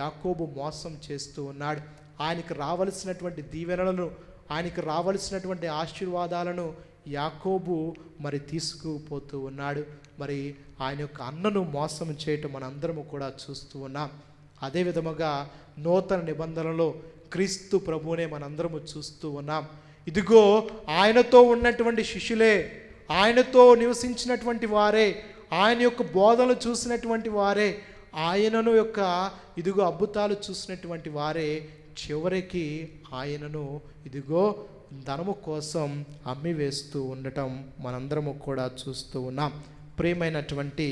యాకోబు మోసం చేస్తూ ఉన్నాడు. ఆయనకు రావలసినటువంటి దీవెనలను, ఆయనకు రావలసినటువంటి ఆశీర్వాదాలను యాకోబు మరి తీసుకుపోతూ ఉన్నాడు. మరి ఆయన యొక్క అన్నను మోసం చేయటం మనందరము కూడా చూస్తూ ఉన్నాం. అదే విధముగా నూతన నిబంధనలో క్రీస్తు ప్రభువునే మనందరము చూస్తూ ఉన్నాం. ఇదిగో ఆయనతో ఉన్నటువంటి శిష్యులే, ఆయనతో నివసించినటువంటి వారే, ఆయన యొక్క బోధనలు చూసినటువంటి వారే, ఆయనను యొక్క ఇదిగో అద్భుతాలు చూసినటువంటి వారే చివరికి ఆయనను ఇదిగో ధనము కోసం అమ్మివేస్తూ ఉండటం మనందరము కూడా చూస్తూ ఉన్నాం. ప్రియమైనటువంటి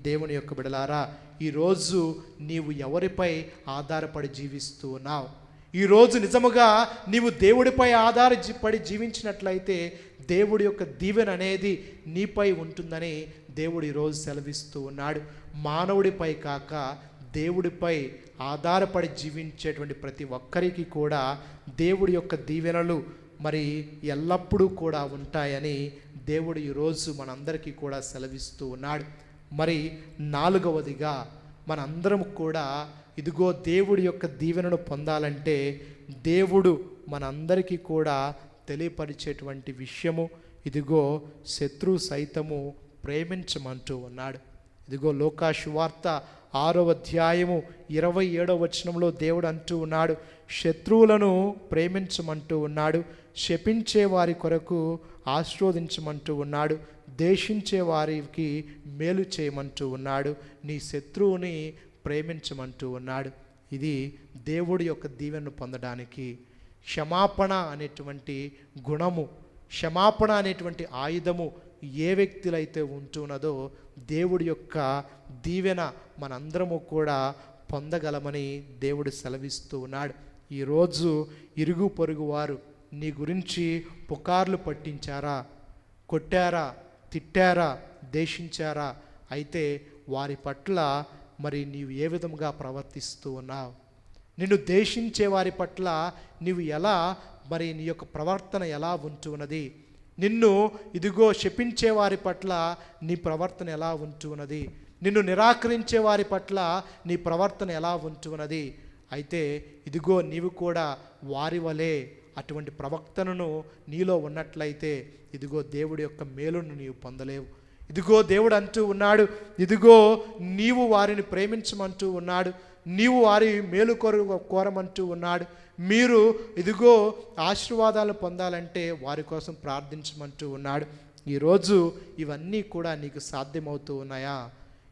దేవుని యొక్క బిడలారా, ఈరోజు నీవు ఎవరిపై ఆధారపడి జీవిస్తూ ఉన్నావు? ఈరోజు నిజముగా నీవు దేవుడిపై ఆధారపడి జీవించినట్లయితే దేవుడి యొక్క దీవెన అనేది నీపై ఉంటుందని దేవుడు ఈరోజు సెలవిస్తూ ఉన్నాడు. మానవుడిపై కాక దేవుడిపై ఆధారపడి జీవించేటువంటి ప్రతి ఒక్కరికి కూడా దేవుడి యొక్క దీవెనలు మరి ఎల్లప్పుడూ కూడా ఉంటాయని దేవుడు ఈరోజు మనందరికీ కూడా సెలవిస్తూ ఉన్నాడు. మరి 4వదిగా మనందరం కూడా ఇదిగో దేవుడి యొక్క దీవెనను పొందాలంటే దేవుడు మనందరికీ కూడా తెలియపరిచేటువంటి విషయము, ఇదిగో శత్రువు సైతము ప్రేమించమంటూ ఉన్నాడు. ఇదిగో లోకా సువార్త 6వ అధ్యాయము 27వ వచనంలో దేవుడు అంటూ ఉన్నాడు, శత్రువులను ప్రేమించమంటూ ఉన్నాడు, శపించే వారి కొరకు ఆశీర్వదించమంటూ ఉన్నాడు, దేశించే వారికి మేలు చేయమంటూ ఉన్నాడు, నీ శత్రువుని ప్రేమించమంటూ ఉన్నాడు. ఇది దేవుడి యొక్క దీవెనను పొందడానికి క్షమాపణ అనేటువంటి గుణము, క్షమాపణ అనేటువంటి ఆయుధము ఏ వ్యక్తిలో అయితే ఉంటున్నదో దేవుడి యొక్క దీవెన మనందరము కూడా పొందగలమని దేవుడు సెలవిస్తూ ఉన్నాడు. ఈరోజు ఇరుగు పొరుగు వారు నీ గురించి పుకార్లు పట్టించారా, కొట్టారా, తిట్టారా, దేశించారా, అయితే వారి పట్ల మరి నీవు ఏ విధంగా ప్రవర్తిస్తూ ఉన్నావు? నిన్ను దేశించే వారి పట్ల నీవు ఎలా మరి నీ యొక్క ప్రవర్తన ఎలా ఉంటున్నది? నిన్ను ఇదిగో శపించే వారి పట్ల నీ ప్రవర్తన ఎలా ఉంటున్నది? నిన్ను నిరాకరించే వారి పట్ల నీ ప్రవర్తన ఎలా ఉంటున్నది? అయితే ఇదిగో నీవు కూడా వారి వలె అటువంటి ప్రవర్తనను నీలో ఉన్నట్లయితే ఇదిగో దేవుడి యొక్క మేలును నీవు పొందలేవు. ఇదిగో దేవుడు అంటూ ఉన్నాడు, ఇదిగో నీవు వారిని ప్రేమించమంటూ ఉన్నాడు, నీవు వారి మేలు కోరమంటూ ఉన్నాడు, మీరు ఇదిగో ఆశీర్వాదాలు పొందాలంటే వారి కోసం ప్రార్థించమంటూ ఉన్నాడు. ఈరోజు ఇవన్నీ కూడా నీకు సాధ్యమవుతూ ఉన్నాయా?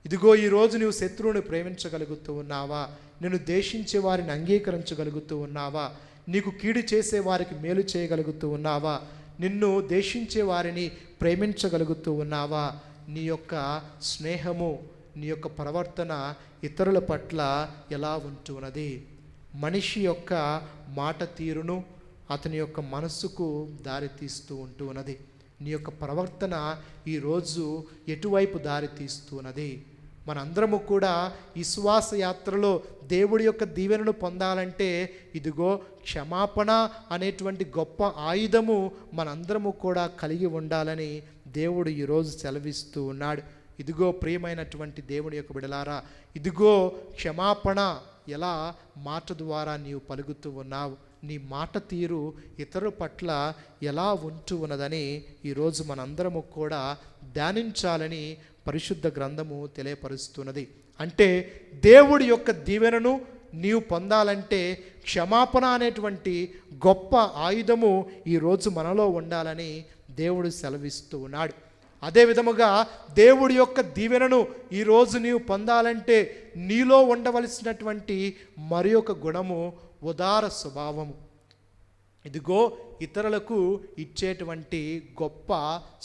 ఇదిగో ఈరోజు నీవు శత్రువుని ప్రేమించగలుగుతూ ఉన్నావా? నిన్ను దేశించే వారిని అంగీకరించగలుగుతూ ఉన్నావా? నీకు కీడు చేసే వారికి మేలు చేయగలుగుతూ ఉన్నావా? నిన్ను దేశించే వారిని ప్రేమించగలుగుతూ ఉన్నావా? నీ యొక్క స్నేహము, నీ యొక్క ప్రవర్తన ఇతరుల పట్ల ఎలా ఉంటున్నది? మనిషి యొక్క మాట తీరును అతని యొక్క మనస్సుకు దారి తీస్తూ ఉంటున్నది. నీ యొక్క ప్రవర్తన ఈరోజు ఎటువైపు దారి తీస్తున్నది? మనందరము కూడా ఈ శ్వాస యాత్రలో దేవుడి యొక్క దీవెనను పొందాలంటే ఇదిగో క్షమాపణ అనేటువంటి గొప్ప ఆయుధము మనందరము కూడా కలిగి ఉండాలని దేవుడు ఈరోజు సెలవిస్తూ ఉన్నాడు. ఇదిగో ప్రియమైనటువంటి దేవుడి యొక్క బిడలారా, ఇదిగో క్షమాపణ ఎలా మాట ద్వారా నీవు పలుకుతూ ఉన్నావు, నీ మాట తీరు ఇతరుల పట్ల ఎలా ఉంటూ ఉన్నదని ఈరోజు మనందరము కూడా ధ్యానించాలని పరిశుద్ధ గ్రంథము తెలియపరుస్తున్నది. అంటే దేవుడి యొక్క దీవెనను నీవు పొందాలంటే క్షమాపణ అనేటువంటి గొప్ప ఆయుధము ఈరోజు మనలో ఉండాలని దేవుడు సెలవిస్తూ ఉన్నాడు. అదే విధముగా దేవుడి యొక్క దీవెనను ఈరోజు నీవు పొందాలంటే నీలో ఉండవలసినటువంటి మరి ఒక గుణము ఉదార స్వభావము. ఇదిగో ఇతరులకు ఇచ్చేటువంటి గొప్ప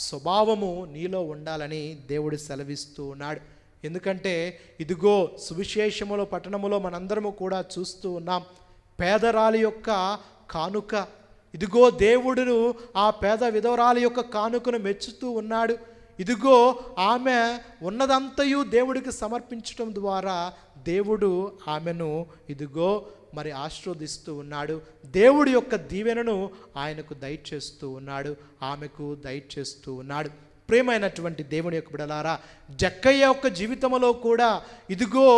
స్వభావము నీలో ఉండాలని దేవుడు సెలవిస్తూ ఉన్నాడు. ఎందుకంటే ఇదిగో సువిశేషములో పట్టణములో మనందరము కూడా చూస్తూ ఉన్నాం, పేదరాలి యొక్క కానుక. ఇదిగో దేవుడు ఆ పేద విధవరాలి యొక్క కానుకను మెచ్చుతూ ఉన్నాడు. ఇదిగో ఆమె ఉన్నదంతయు దేవుడికి సమర్పించడం ద్వారా దేవుడు ఆమెను ఇదిగో మరి ఆశీర్వదిస్తూ ఉన్నాడు. దేవుడి యొక్క దీవెనను ఆయనకు దయచేస్తూ ఉన్నాడు, ఆమెకు దయచేస్తూ ఉన్నాడు. ప్రియమైనటువంటి దేవుని యొక్క బిడలారా, జక్కయ్య యొక్క జీవితంలో కూడా ఇదిగో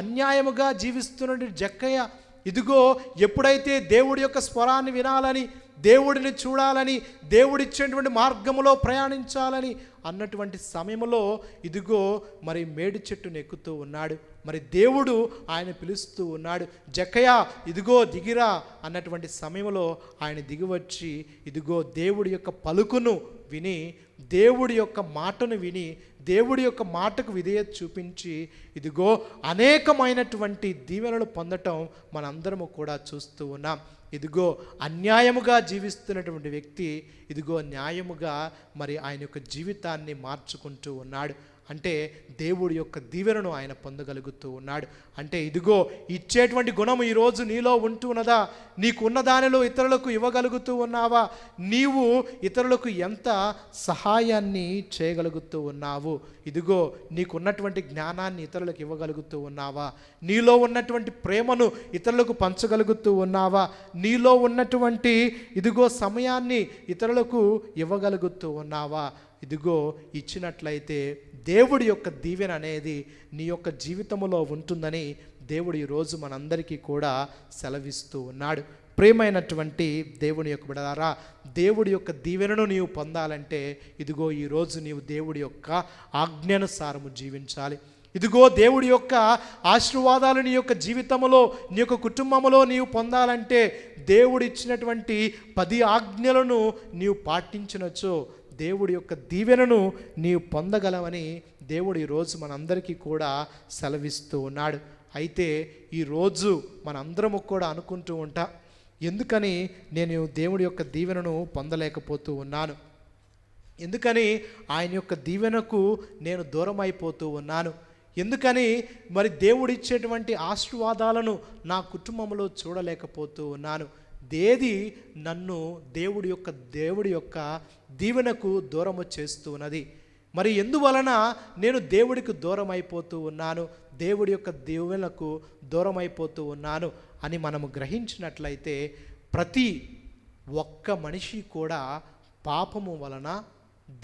అన్యాయముగా జీవిస్తున్న జక్కయ్య ఇదిగో ఎప్పుడైతే దేవుడి యొక్క స్వరాన్ని వినాలని, దేవుడిని చూడాలని, దేవుడిచ్చేటువంటి మార్గములో ప్రయాణించాలని అన్నటువంటి సమయంలో ఇదిగో మరి మేడి చెట్టును ఎక్కుతూ ఉన్నాడు. మరి దేవుడు ఆయన పిలుస్తూ ఉన్నాడు, జక్కయ్య ఇదిగో దిగిరా అన్నటువంటి సమయంలో ఆయన దిగివచ్చి ఇదిగో దేవుడి యొక్క పలుకును విని, దేవుడి యొక్క మాటను విని, దేవుడి యొక్క మాటకు విధేయత చూపించి ఇదిగో అనేకమైనటువంటి దీవెనలు పొందటం మనందరము కూడా చూస్తూ ఉన్నాం. ఇదిగో అన్యాయముగా జీవిస్తున్నటువంటి వ్యక్తి ఇదిగో న్యాయముగా మరి ఆయన యొక్క జీవితాన్ని మార్చుకుంటూ ఉన్నాడు. అంటే దేవుడి యొక్క దీవెనను ఆయన పొందగలుగుతూ ఉన్నాడు. అంటే ఇదిగో ఇచ్చేటువంటి గుణం ఈరోజు నీలో ఉంటున్నదా? నీకున్న దానిలో ఇతరులకు ఇవ్వగలుగుతూ ఉన్నావా? నీవు ఇతరులకు ఎంత సహాయాన్ని చేయగలుగుతూ ఉన్నావు? ఇదిగో నీకున్నటువంటి జ్ఞానాన్ని ఇతరులకు ఇవ్వగలుగుతూ ఉన్నావా? నీలో ఉన్నటువంటి ప్రేమను ఇతరులకు పంచగలుగుతూ ఉన్నావా? నీలో ఉన్నటువంటి ఇదిగో సమయాన్ని ఇతరులకు ఇవ్వగలుగుతూ ఉన్నావా? ఇదిగో ఇచ్చినట్లయితే దేవుడి యొక్క దీవెన అనేది నీ యొక్క జీవితంలో ఉంటుందని దేవుడు ఈరోజు మనందరికీ కూడా సెలవిస్తూ ఉన్నాడు. ప్రేమైనటువంటి దేవుని యొక్క బిడ్డలారా, దేవుడి యొక్క దీవెనను నీవు పొందాలంటే ఇదిగో ఈరోజు నీవు దేవుడి యొక్క ఆజ్ఞానుసారము జీవించాలి. ఇదిగో దేవుడి యొక్క ఆశీర్వాదాలు నీ యొక్క జీవితంలో, నీ యొక్క కుటుంబంలో నీవు పొందాలంటే దేవుడు ఇచ్చినటువంటి 10 ఆజ్ఞలను నీవు పాటించినచో దేవుడి యొక్క దీవెనను నీవు పొందగలవని దేవుడు ఈరోజు మనందరికీ కూడా సెలవిస్తూ ఉన్నాడు. అయితే ఈరోజు మనందరము కూడా అనుకుంటూ ఉంటా, ఎందుకని నేను దేవుడి యొక్క దీవెనను పొందలేకపోతూ ఉన్నాను, ఎందుకని ఆయన యొక్క దీవెనకు నేను దూరం అయిపోతూ ఉన్నాను, ఎందుకని మరి దేవుడిచ్చేటువంటి ఆశీర్వాదాలను నా కుటుంబంలో చూడలేకపోతూ ఉన్నాను, దేది నన్ను దేవుడి యొక్క దీవెనకు దూరము చేస్తూ ఉన్నది, మరి ఎందువలన నేను దేవుడికి దూరం అయిపోతూ ఉన్నాను, దేవుడి యొక్క దీవెనకు దూరం అయిపోతూ ఉన్నాను అని మనము గ్రహించినట్లయితే ప్రతి ఒక్క మనిషి కూడా పాపము వలన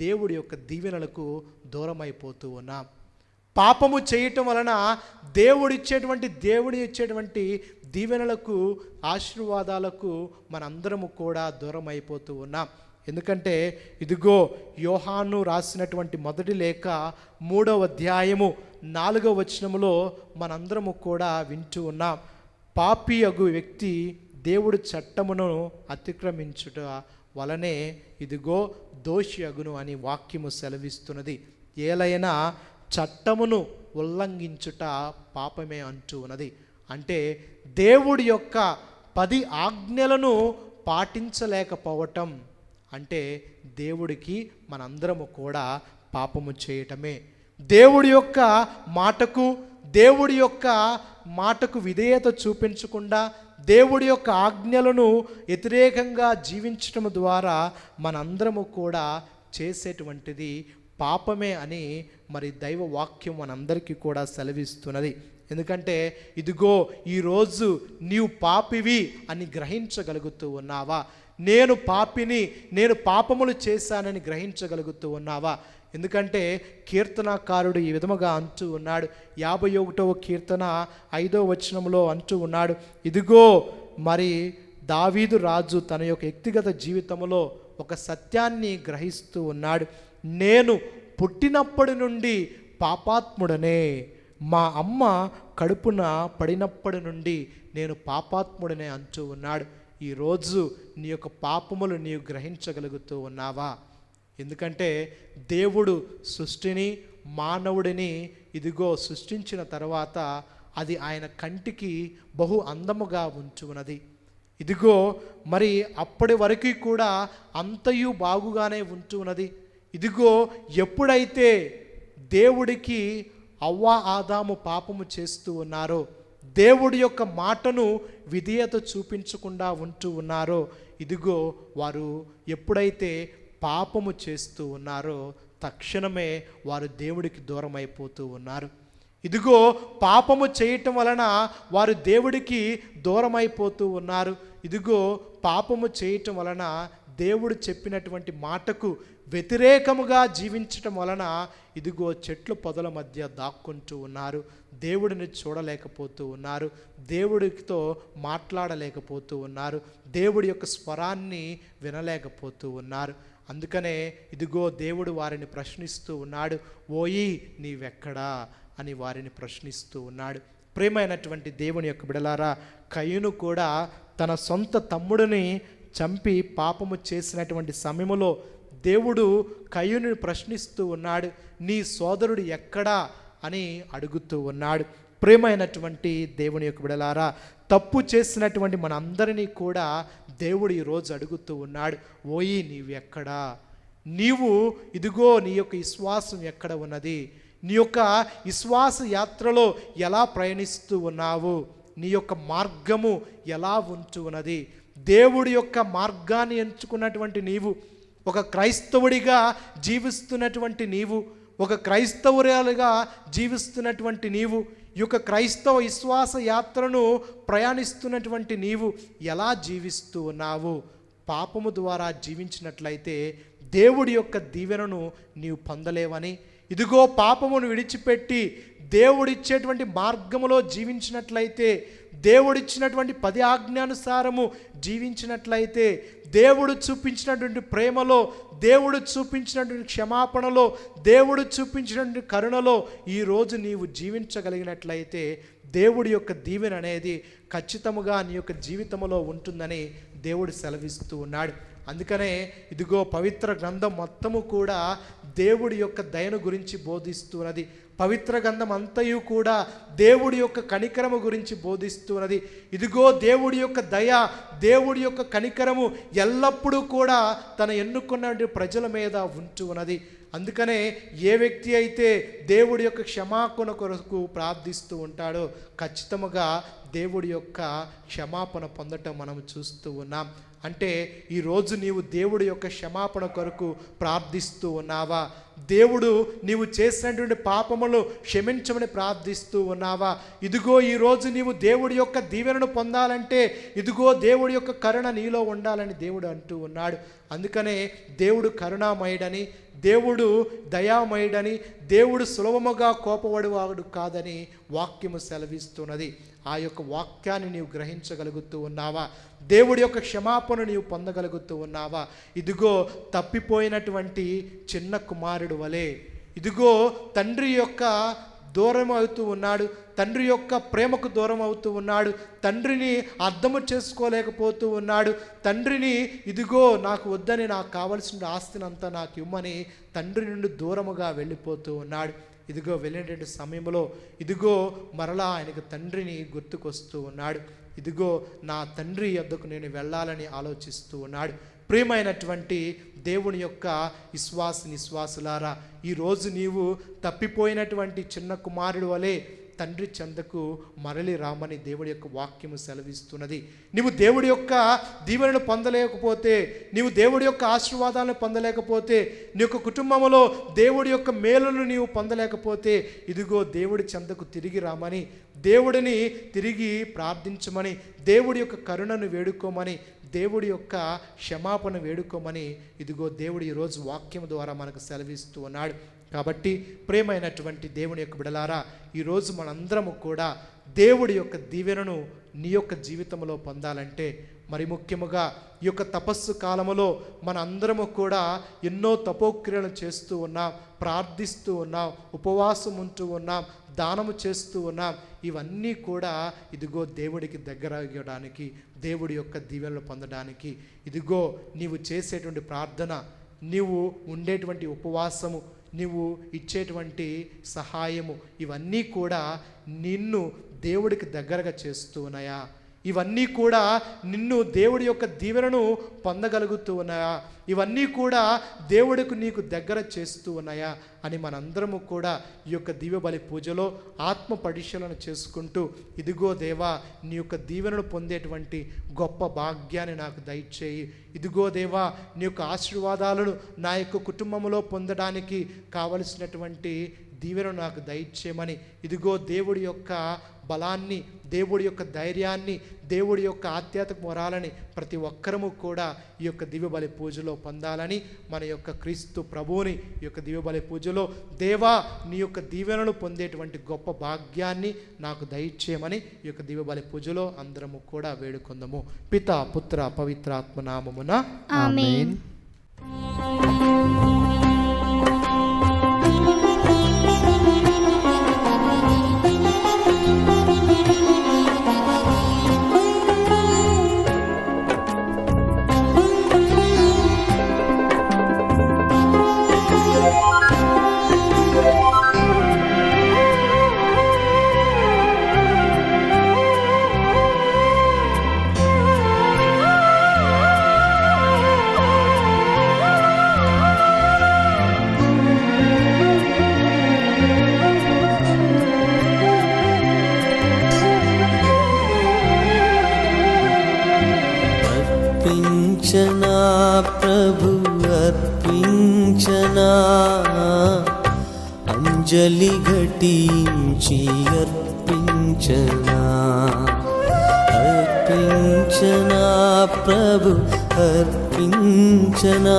దేవుడి యొక్క దీవెనలకు దూరం అయిపోతూ ఉన్నాం. పాపము చేయటం వలన దేవుడు ఇచ్చేటువంటి దీవెనలకు, ఆశీర్వాదాలకు మనందరము కూడా దూరం అయిపోతూ ఉన్నాం. ఎందుకంటే ఇదిగో యోహాను రాసినటువంటి మొదటి లేఖ 3వ అధ్యాయము 4వ వచనములో మనందరము కూడా వింటూ ఉన్నాం. పాపి అగు వ్యక్తి దేవుడి చట్టమును అతిక్రమించుట వలనే ఇదిగో దోషి అగును అని వాక్యము సెలవిస్తున్నది. ఏలైనా చట్టమును ఉల్లంఘించుట పాపమే అంటూ ఉన్నది. అంటే దేవుడి యొక్క 10 ఆజ్ఞలను పాటించలేకపోవటం అంటే దేవుడికి మనందరము కూడా పాపము చేయటమే. దేవుడి యొక్క మాటకు విధేయత చూపించకుండా దేవుడి యొక్క ఆజ్ఞలను వ్యతిరేకంగా జీవించటం ద్వారా మనందరము కూడా చేసేటువంటిది పాపమే అని మరి దైవ వాక్యం మనందరికీ కూడా సెలవిస్తున్నది. ఎందుకంటే ఇదిగో ఈరోజు నీవు పాపివి అని గ్రహించగలుగుతూ ఉన్నావా? నేను పాపిని, నేను పాపములు చేశానని గ్రహించగలుగుతూ ఉన్నావా? ఎందుకంటే కీర్తనాకారుడు ఈ విధముగా అంటూ ఉన్నాడు. 51వ కీర్తన 5వ వచనంలో అంటూ ఉన్నాడు, ఇదిగో మరి దావీదు రాజు తన యొక్క వ్యక్తిగత జీవితంలో ఒక సత్యాన్ని గ్రహిస్తూ ఉన్నాడు. నేను పుట్టినప్పటి నుండి పాపాత్ముడనే, మా అమ్మ కడుపున పడినప్పటి నుండి నేను పాపాత్ముడనే అంటూ ఉన్నాడు. ఈరోజు నీ యొక్క పాపములు నీవు గ్రహించగలుగుతూ ఉన్నావా? ఎందుకంటే దేవుడు సృష్టిని, మానవుడిని ఇదిగో సృష్టించిన తర్వాత అది ఆయన కంటికి బహు అందముగా ఉంచున్నది. ఇదిగో మరి అప్పటి వరకు కూడా అంతయు బాగుగానే ఉంటున్నది. ఇదిగో ఎప్పుడైతే దేవుడికి అవ్వ ఆదాము పాపము చేస్తూ ఉన్నారో, దేవుడి యొక్క మాటను విధేయత చూపించకుండా ఉంటూ ఉన్నారో, ఇదిగో వారు ఎప్పుడైతే పాపము చేస్తూ ఉన్నారో తక్షణమే వారు దేవుడికి దూరం అయిపోతూ ఉన్నారు. ఇదిగో పాపము చేయటం వలన వారు దేవుడికి దూరం అయిపోతూ ఉన్నారు. ఇదిగో పాపము చేయటం వలన దేవుడు చెప్పినటువంటి మాటకు వ్యతిరేకముగా జీవించటం వలన ఇదిగో చెట్లు పొదల మధ్య దాక్కుంటూ ఉన్నారు. దేవుడిని చూడలేకపోతూ ఉన్నారు, దేవుడితో మాట్లాడలేకపోతూ ఉన్నారు, దేవుడి యొక్క స్వరాన్ని వినలేకపోతూ ఉన్నారు. అందుకనే ఇదిగో దేవుడు వారిని ప్రశ్నిస్తూ ఉన్నాడు, ఓయి నీవెక్కడా అని వారిని ప్రశ్నిస్తూ ఉన్నాడు. ప్రేమైనటువంటి దేవుని యొక్క బిడలారా, కయ్యూను కూడా తన సొంత తమ్ముడిని చంపి పాపము చేసినటువంటి సమయంలో దేవుడు కయ్యూను ప్రశ్నిస్తూ ఉన్నాడు, నీ సోదరుడు ఎక్కడా అని అడుగుతూ ఉన్నాడు. ప్రేమైనటువంటి దేవుని యొక్క బిడలారా, తప్పు చేసినటువంటి మనందరినీ కూడా దేవుడు ఈరోజు అడుగుతూ ఉన్నాడు, ఓయి నీవు ఎక్కడా? నీవు ఇదిగో నీ యొక్క విశ్వాసం ఎక్కడ ఉన్నది? నీ యొక్క విశ్వాస యాత్రలో ఎలా ప్రయాణిస్తూ ఉన్నావు? నీ యొక్క మార్గము ఎలా ఉంటూ ఉన్నది? దేవుడి యొక్క మార్గాన్ని ఎంచుకున్నటువంటి నీవు, ఒక క్రైస్తవుడిగా జీవిస్తున్నటువంటి నీవు, ఒక క్రైస్తవురాలుగా జీవిస్తున్నటువంటి నీవు, ఈ యొక్క క్రైస్తవ విశ్వాస యాత్రను ప్రయాణిస్తున్నటువంటి నీవు ఎలా జీవిస్తూ ఉన్నావు? పాపము ద్వారా జీవించినట్లయితే దేవుడి యొక్క దీవెనను నీవు పొందలేవని, ఇదిగో పాపమును విడిచిపెట్టి దేవుడిచ్చేటువంటి మార్గములో జీవించినట్లయితే, దేవుడిచ్చినటువంటి 10 ఆజ్ఞానుసారము జీవించినట్లయితే, దేవుడు చూపించినటువంటి ప్రేమలో, దేవుడు చూపించినటువంటి క్షమాపణలో, దేవుడు చూపించినటువంటి కరుణలో ఈరోజు నీవు జీవించగలిగినట్లయితే దేవుడి యొక్క దీవెన అనేది ఖచ్చితముగా నీ యొక్క జీవితంలో ఉంటుందని దేవుడు సెలవిస్తూ ఉన్నాడు. అందుకనే ఇదిగో పవిత్ర గ్రంథం మొత్తము కూడా దేవుడి యొక్క దయను గురించి బోధిస్తున్నది. పవిత్ర గ్రంథం అంతయు కూడా దేవుడి యొక్క కనికరము గురించి బోధిస్తున్నది. ఇదిగో దేవుడి యొక్క దయ, దేవుడి యొక్క కనికరము ఎల్లప్పుడూ కూడా తన ఎన్నుకున్న ప్రజల మీద ఉంటూ ఉన్నది. అందుకనే ఏ వ్యక్తి అయితే దేవుడి యొక్క క్షమాపణ కొరకు ప్రార్థిస్తూ ఉంటాడో ఖచ్చితంగా దేవుడి యొక్క క్షమాపణ పొందటం మనం చూస్తూ ఉన్నాం. అంటే ఈరోజు నీవు దేవుడి యొక్క క్షమాపణ కొరకు ప్రార్థిస్తూ ఉన్నావా? దేవుడు నీవు చేసినటువంటి పాపములు క్షమించమని ప్రార్థిస్తూ ఉన్నావా? ఇదిగో ఈరోజు నీవు దేవుడి యొక్క దీవెనను పొందాలంటే ఇదిగో దేవుడి యొక్క కరుణ నీలో ఉండాలని దేవుడు అంటూ ఉన్నాడు. అందుకనే దేవుడు కరుణామయుడని, దేవుడు దయామయుడని, దేవుడు సులభముగా కోపపడువాడు కాదని వాక్యము సెలవిస్తున్నది. ఆ యొక్క వాక్యాన్ని నీవు గ్రహించగలుగుతూ ఉన్నావా? దేవుడి యొక్క క్షమాపణ నీవు పొందగలుగుతూ ఉన్నావా? ఇదిగో తప్పిపోయినటువంటి చిన్న కుమారుడు వలె ఇదిగో తండ్రి యొక్క దూరం అవుతూ ఉన్నాడు, తండ్రి యొక్క ప్రేమకు దూరం అవుతూ ఉన్నాడు, తండ్రిని అర్థము చేసుకోలేకపోతూ ఉన్నాడు, తండ్రిని ఇదిగో నాకు వద్దని, నాకు కావలసిన ఆస్తినంతా నాకు ఇవ్వమని తండ్రి నుండి దూరముగా వెళ్ళిపోతూ ఉన్నాడు. ఇదిగో వెళ్ళేటువంటి సమయంలో ఇదిగో మరలా ఆయనకు తండ్రిని గుర్తుకొస్తూ ఉన్నాడు. ఇదిగో నా తండ్రి యొద్దకు నేను వెళ్ళాలని ఆలోచిస్తూ ఉన్నాడు. ప్రియమైనటువంటి దేవుని యొక్క నిశ్వాసులారా, ఈరోజు నీవు తప్పిపోయినటువంటి చిన్న కుమారుడు వలె తండ్రి చెందకు మరలి రామని దేవుడి యొక్క వాక్యము సెలవిస్తున్నది. నీవు దేవుడి యొక్క దీవెనను పొందలేకపోతే, నీవు దేవుడి యొక్క ఆశీర్వాదాలను పొందలేకపోతే, నీ యొక్క కుటుంబంలో దేవుడి యొక్క మేలును నీవు పొందలేకపోతే ఇదిగో దేవుడి చెందకు తిరిగి రామని, దేవుడిని తిరిగి ప్రార్థించమని, దేవుడి యొక్క కరుణను వేడుకోమని, దేవుడి యొక్క క్షమాపణ వేడుకోమని ఇదిగో దేవుడు ఈరోజు వాక్యం ద్వారా మనకు సెలవిస్తూ ఉన్నాడు. కాబట్టి ప్రేమైనటువంటి దేవుని యొక్క బిడలారా, ఈరోజు మనందరము కూడా దేవుడి యొక్క దీవెనను నీ యొక్క జీవితంలో పొందాలంటే, మరి ముఖ్యముగా ఈ యొక్క తపస్సు కాలములో మన అందరము కూడా ఎన్నో తపోక్రియలు చేస్తూ ఉన్నాం, ప్రార్థిస్తూ ఉన్నాం, ఉపవాసం ఉంటూ ఉన్నాం, దానము చేస్తూ ఉన్నాం. ఇవన్నీ కూడా ఇదిగో దేవుడికి దగ్గర అయ్యడానికి, దేవుడి యొక్క దీవెనలు పొందడానికి, ఇదిగో నీవు చేసేటువంటి ప్రార్థన, నీవు ఉండేటువంటి ఉపవాసము, నీవు ఇచ్చేటువంటి సహాయము, ఇవన్నీ కూడా నిన్ను దేవుడికి దగ్గరగా చేస్తూ ఉన్నాయా? ఇవన్నీ కూడా నిన్ను దేవుడి యొక్క దీవెనను పొందగలుగుతూ ఉన్నాయా? ఇవన్నీ కూడా దేవుడికి నీకు దగ్గర చేస్తూ ఉన్నాయా అని మనందరము కూడా ఈ యొక్క దివ్య బలి పూజలో ఆత్మ పరిశీలన చేసుకుంటూ, ఇదిగో దేవా నీ యొక్క దీవెనను పొందేటువంటి గొప్ప భాగ్యాన్ని నాకు దయచేయి, ఇదిగో దేవా నీ యొక్క ఆశీర్వాదాలను నా యొక్క కుటుంబంలో పొందడానికి కావలసినటువంటి దీవెన నాకు దయచేయమని, ఇదిగో దేవుడి యొక్క బలాన్ని, దేవుడి యొక్క ధైర్యాన్ని, దేవుడి యొక్క ఆధ్యాత్మిక వరాలని ప్రతి ఒక్కరము కూడా ఈ యొక్క దివ్య బలి పూజలో పొందాలని, మన యొక్క క్రీస్తు ప్రభువుని ఈ యొక్క దివ్య బలి పూజలో దేవా నీ యొక్క దీవెనలు పొందేటువంటి గొప్ప భాగ్యాన్ని నాకు దయచేయమని ఈ యొక్క దివ్య బలి పూజలో అందరము కూడా వేడుకుందాము. పిత పుత్ర పవిత్ర ఆత్మ నామమున ఆమేన్. అర్పించనా ప్రభు అర్పించనా అంజలి ఘటించి అర్పించనా అర్పించనా ప్రభు అర్పించనా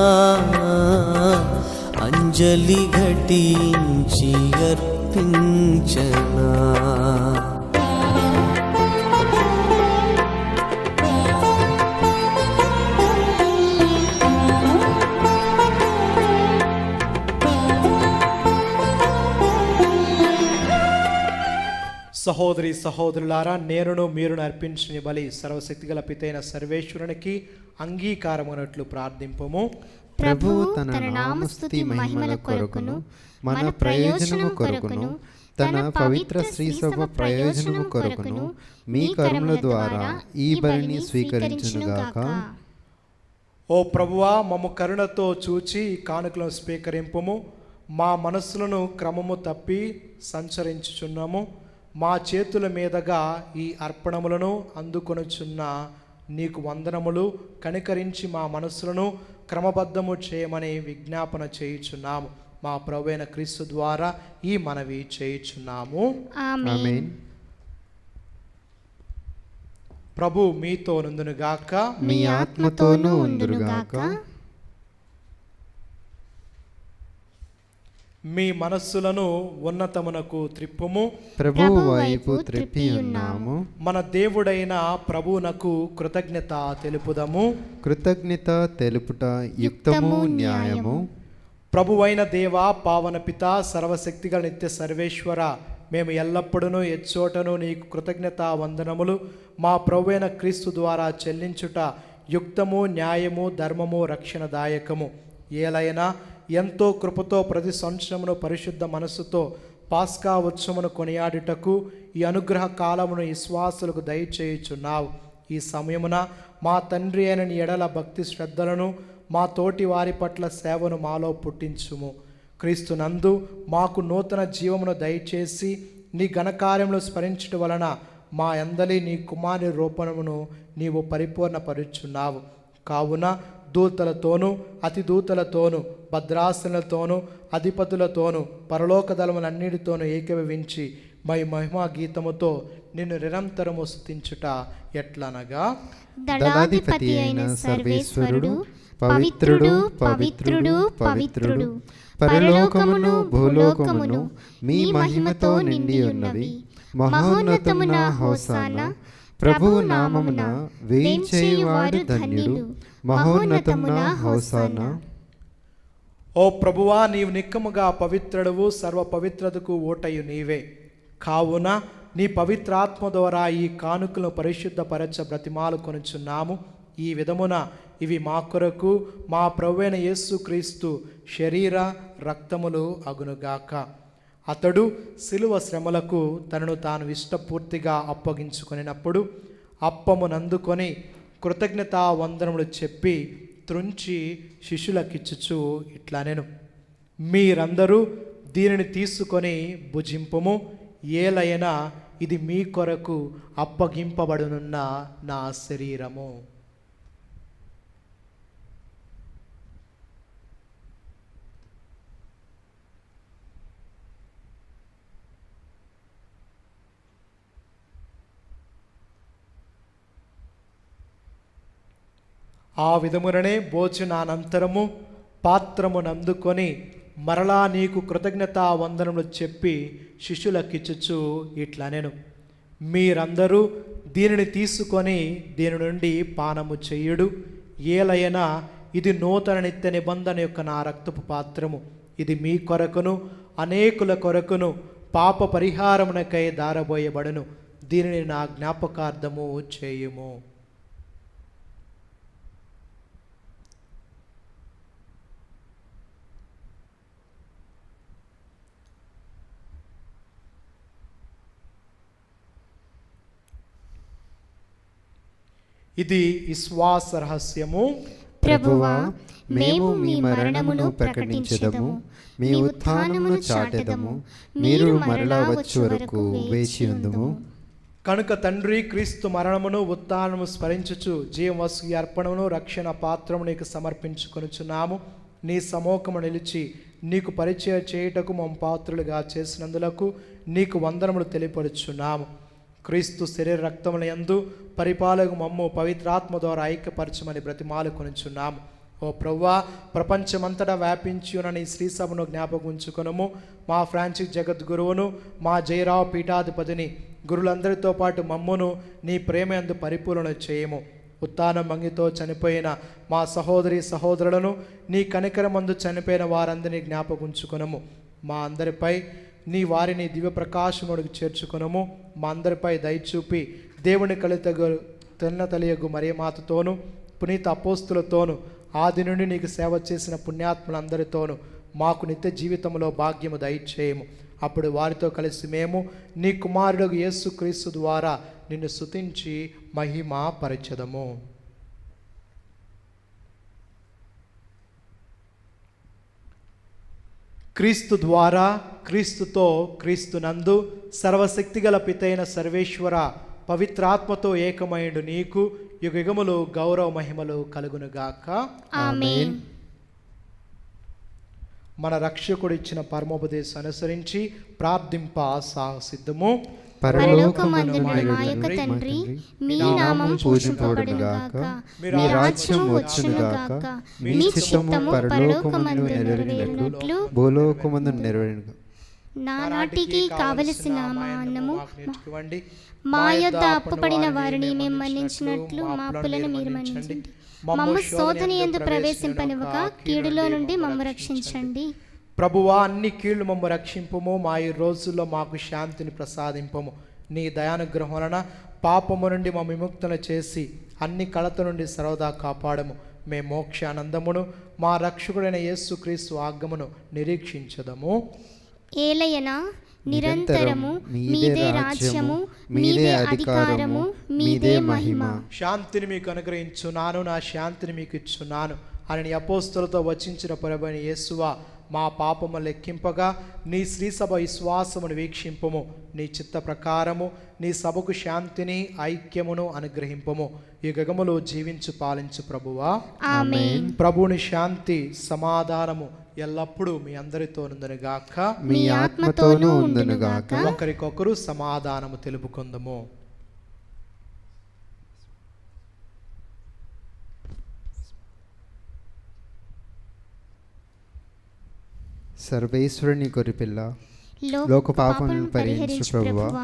అంజలి ఘటించి అర్పించనా సహోదరి సహోదరులారా, నేనును మీరును అర్పించిన బలి సర్వశక్తిగల పితైన సర్వేశ్వరునికి అంగీకారమైనట్లు ప్రార్థింపము. ప్రభువు తన నామస్తుతి మహిమల కొరకును మన ప్రయోజనము కొరకును తన పవిత్ర శ్రీసభ ప్రయోజనము కొరకును మీ కరుణల ద్వారా ఈ బలిని స్వీకరించునుగాక. ఓ ప్రభువా, మమ్ము కరుణతో చూచి ఈ కానుకలను స్వీకరింపము. మా మనస్సులను క్రమము తప్పి సంచరించుచున్నాము. మా చేతుల మీదుగా ఈ అర్పణములను అందుకొనుచున్న నీకు వందనములు. కనికరించి మా మనస్సులను క్రమబద్ధము చేయమని విజ్ఞాపన చేయుచున్నాము. మా ప్రభువైన క్రీస్తు ద్వారా ఈ మనవి చేయుచున్నాము. ఆమేన్. ప్రభు మీతో నుండునుగాక, మీ ఆత్మతోనూ ఉండునుగాక. మీ మనస్సులను ఉన్నతమునకు త్రిప్పుము. ప్రభువు వైపు త్రిప్పి ఉన్నాము. మన దేవుడైన ప్రభువునకు కృతజ్ఞత తెలుపుదము. కృతజ్ఞత తెలుపుట యుక్తము న్యాయము. ప్రభువైన దేవా, పావన పిత, సర్వశక్తిగల నిత్య సర్వేశ్వర, మేము ఎల్లప్పుడూ ఎచ్చోటను నీకు కృతజ్ఞత వందనములు మా ప్రభువైన క్రీస్తు ద్వారా చెల్లించుట యుక్తము, న్యాయము, ధర్మము, రక్షణదాయకము. ఏలైనా ఎంతో కృపతో ప్రతి సంవత్సరమును పరిశుద్ధ మనస్సుతో పాస్కా ఉత్సవమును కొనియాడుటకు ఈ అనుగ్రహ కాలమును విశ్వాసులకు దయచేయుచున్నావు. ఈ సమయమున మా తండ్రి అయిన నీ ఎడల భక్తి శ్రద్ధలను, మా తోటి వారి పట్ల సేవను మాలో పుట్టించుము. క్రీస్తు నందు మాకు నూతన జీవమును దయచేసి నీ ఘనకార్యములు స్మరించడం వలన మా అందలి నీ కుమారుని రూపమును నీవు పరిపూర్ణపరుచున్నావు. కావున దూతలతోనూ అతి దూతలతోనూ భద్రాసనలతోనూ అధిపతులతోనూ పరలోక దళములన్నిటితోనూ ఏకీభవించి మహిమా గీతముతో నిన్ను నిరంతరము స్తుతించుట ఎట్లనగా, దళాధిపతి అయిన సర్వేశ్వరుడు పవిత్రుడు పవిత్రుడు పవిత్రుడు, పరలోకమును భూలోకమును మీ మహిమతో నిండి ఉన్నవి. మహోన్నతమున హోసానా, ప్రభువు నామమున వేయించేవాడు ధన్యుడు. మహోన్నతమున హోసానా. ఓ ప్రభువా, నీవు నిక్కముగా పవిత్రుడవు, సర్వ పవిత్రతకు ఓటయు నీవే. కావున నీ పవిత్రాత్మ ద్వారా ఈ కానుకలను పరిశుద్ధపరచ బ్రతిమాలు కొనుచున్నాము. ఈ విధమున ఇవి మా కొరకు మా ప్రభువైన యేసుక్రీస్తు శరీర రక్తములు అగునుగాక. అతడు శిలువ శ్రమలకు తనను తాను ఇష్టపూర్తిగా అప్పగించుకొనినప్పుడు అప్పమునందుకొని కృతజ్ఞతా వందనములు చెప్పి త్రుంచి శిష్యులకిచ్చుచు ఇట్లనెను, మీరందరూ దీనిని తీసుకొని భుజింపుము. ఏలైనా ఇది మీ కొరకు అప్పగింపబడునున్న నా శరీరము. ఆ విధముననే భోజనానంతరము పాత్రమునందుకొని మరలా నీకు కృతజ్ఞతా వందనములు చెప్పి శిష్యులకిచ్చుచు ఇట్లనెను, మీరందరూ దీనిని తీసుకొని దీని నుండి పానము చేయుడు. ఏలైనా ఇది నూతన నిత్య నిబంధన యొక్క నా రక్తపు పాత్రము. ఇది మీ కొరకును అనేకుల కొరకును పాప పరిహారమునకై దారబోయబడును. దీనిని నా జ్ఞాపకార్థము చేయుము. ఇది విశ్వాస రహస్యము. ప్రభువా, మేము మీ మరణమును ప్రకటించెదము, మీ ఉత్థానమును చాటెదము. మీరు మరలా వచ్చే వరకు వేచి ఉందుము. కనుక తండ్రి, క్రీస్తు మరణమును ఉత్థానము స్మరించుచు జీవవస్తు అర్పణమును రక్షణ పాత్రము నీకు సమర్పించుకొనుచున్నాము. నీ సమూహము నిలిచి నీకు పరిచయం చేయుటకు మమ్మ పాత్రులుగా చేసినందులకు నీకు వందనములు తెలియపరుచున్నాము. క్రీస్తు శరీర రక్తముల యందు పరిపాలకు మమ్ము పవిత్రాత్మ ద్వారా ఐక్యపరచమని బ్రతిమాలు కొనుచున్నాము. ఓ ప్రభువా, ప్రపంచమంతటా వ్యాపించి ఉన్న నీ శ్రీ సభను జ్ఞాపకం ఉంచుకొనుము. మా ఫ్రాన్సిస్ జగద్గురువును, మా జయరావు పీఠాధిపతిని, గురులందరితో పాటు మమ్మును నీ ప్రేమ యందు పరిపూర్ణ చేయము. ఉత్థానం మంగితో చనిపోయిన మా సహోదరి సహోదరులను, నీ కనికరమందు చనిపోయిన వారందరినీ జ్ఞాపకం ఉంచుకొనుము. మా అందరిపై నీ వారిని దివ్య ప్రకాశముడికి చేర్చుకొనుము. మా అందరిపై దయచూపి దేవుని తెన్న తెలియగు మరియమాతతోను, పునీత అపోస్తులతోను, ఆది నుండి నీకు సేవ చేసిన పుణ్యాత్ములందరితోనూ మాకు నిత్య జీవితంలో భాగ్యము దయచేయము. అప్పుడు వారితో కలిసి మేము నీ కుమారుడు యేసుక్రీస్తు ద్వారా నిన్ను స్తుతించి మహిమ పరచెదము. క్రీస్తు ద్వారా, క్రీస్తుతో, క్రీస్తునందు సర్వశక్తిగల పితైన సర్వేశ్వర పవిత్రాత్మతో ఏకమైండు నీకు యుగయుగములు గౌరవ మహిమలు కలుగునుగాక. ఆమేన్. మన రక్షకుడు ఇచ్చిన పరమోపదేశం అనుసరించి ప్రార్థింప సాహసిద్ధము. పరలోకమందున్న మా యొక్క తండ్రి, మీ నామం పూజింపబడునుగాక, మీ రాజ్యం వచ్చునుగాక, మీ చిత్తము పరలోకమందు నెరవేరునట్లు భూలోకమందు నెరవేరును. నానాటికి కావలసిన మా అన్నము మా యొద్ద అప్పుపడిన వారిని మేము మన్నించినట్లు మా అప్పులను మీరు మన్నించండి. మమ్ము శోధన యందు ప్రవేశింపనివ్వక కీడులో నుండి మమ్ము రక్షించండి. ప్రభువా, అన్ని కీళ్లు మమ్ము రక్షింపము. మా ఈ రోజుల్లో మాకు శాంతిని ప్రసాదింపము. నీ దయానుగ్రహం వలన పాపము నుండి మమ్ము విముక్తులు చేసి అన్ని కలత నుండి సర్వదా కాపాడము. మే మోక్ష ఆనందమును మా రక్షకుడైన యేసుక్రీస్తు ఆగమను నిరీక్షించదము. ఏలయన నిరంతరము మీదే రాజ్యము, మీదే అధికారము, మీదే మహిమ. శాంతిని మీకు అనుగ్రహించున్నాను, నా శాంతిని మీకు ఇచ్చున్నాను అని నీ అపోస్తులతో వచించిన ప్రభువైన యేసువా, మా పాపము లెక్కింపగా నీ శ్రీసభ విశ్వాసమును వీక్షింపము. నీ చిత్త ప్రకారము నీ సభకు శాంతిని ఐక్యమును అనుగ్రహింపము. ఈ గగములో జీవించు పాలించు ప్రభువా. ఆమేన్. ప్రభుని శాంతి సమాధానము ఎల్లప్పుడూ మీ అందరితో ఉందనుగాక, మీ ఆత్మతోనూ ఉండునుగాక. ఒకరికొకరు సమాధానము తెలుపుకుందము. సర్వేశ్వరుని గొర్రెపిల్ల, లోక పాపములను పరిహరించు ప్రభువా,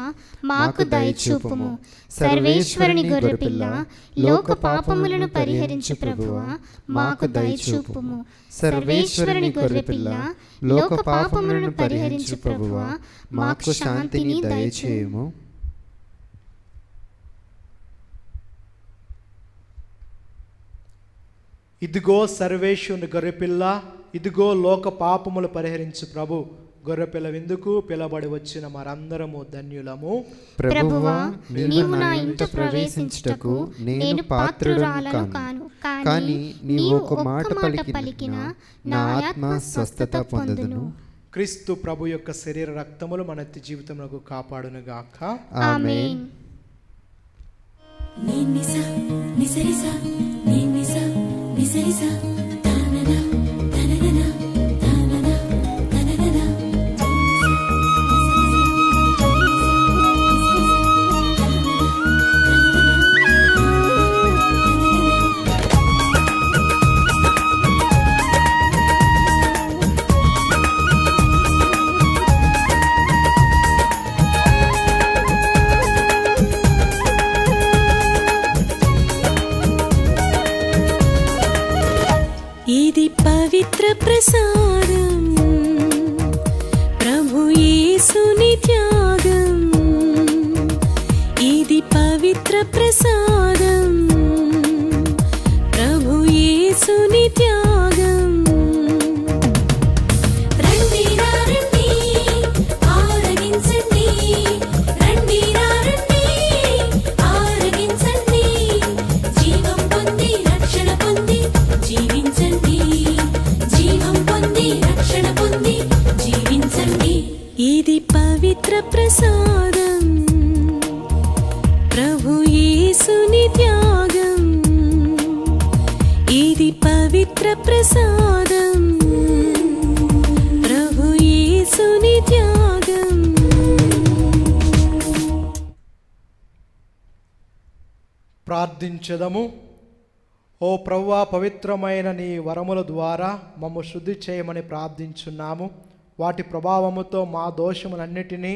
మాకు దయచూపుము. సర్వేశ్వరుని గొర్రెపిల్ల, లోక పాపములను పరిహరించు ప్రభువా, మాకు దయచూపుము. సర్వేశ్వరుని గొర్రెపిల్ల, లోక పాపములను పరిహరించు ప్రభువా, మాకు శాంతిని దయచేయుము. ఇదిగో సర్వేశ్వరుని గొర్రెపిల్ల, ఇదిగో లోక పాపములు పరిహరించు ప్రభు. గొర్రెపిల్ల విందుకు పిలబడి వచ్చిన మరందరము ధన్యులము. ప్రభువా, నీవు నా ఇంట ప్రవేశించుటకు నేను పాత్రురాలను కాను, కానీ నీవు ఒక మాట పలికిన నా ఆత్మ స్వస్థత పొందును. క్రీస్తు ప్రభు యొక్క శరీర రక్తములు మన నిత్య జీవితమునకు కాపాడునుగాక. ఆమేన్. నినిసా నిసరిసా నినిసా నిసరిసా తాననా తనననా తాననా తనననా. ఇది పవిత్ర ప్రసాదం, ప్రభు యేసుని త్యాగం. ఇది పవిత్ర ప్రసాదం, ప్రభు యేసుని త్యాగం. రండి రండి ఆరగించండి, రండి రండి ఆరగించండి. జీవం పొంది రక్షణ పొంది జీవించండి, జీవం పొంది రక్షణ పొంది జీవించండి. ఇది పవిత్ర ప్రసాదం, వరప్రసాదం ప్రభు యేసుని త్యాగం. ప్రార్థించదము. ఓ ప్రభువా, పవిత్రమైన నీ వరముల ద్వారా మమ్ము శుద్ధి చేయమని ప్రార్థించున్నాము. వాటి ప్రభావముతో మా దోషములన్నిటినీ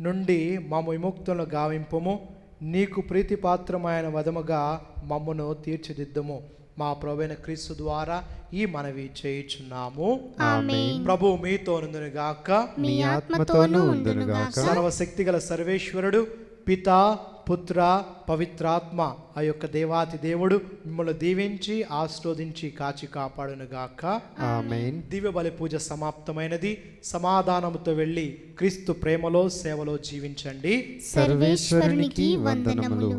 నుండి మమ్ము విముక్తులను గావింపుము. నీకు ప్రీతిపాత్రమైన వధముగా మమ్మును తీర్చిదిద్దుము. మా ప్రభువైన క్రీస్తు ద్వారా ఈ మనవి చేయుచున్నాము. ఆమేన్. ప్రభు మీతో నుండునుగాక. మీ ఆత్మతోనూ ఉండునుగాక. సర్వశక్తిగల సర్వేశ్వరుడు పితా పుత్ర పవిత్రాత్మ ఆ యొక్క దేవాతి దేవుడు మిమ్మల్ని దీవించి ఆశీర్వదించి కాచి కాపాడునుగాక. ఆమేన్. దివ్య బలి పూజ సమాప్తమైనది. సమాధానముతో వెళ్ళి క్రీస్తు ప్రేమలో సేవలో జీవించండి. సర్వేశ్వరునికి వందనములు.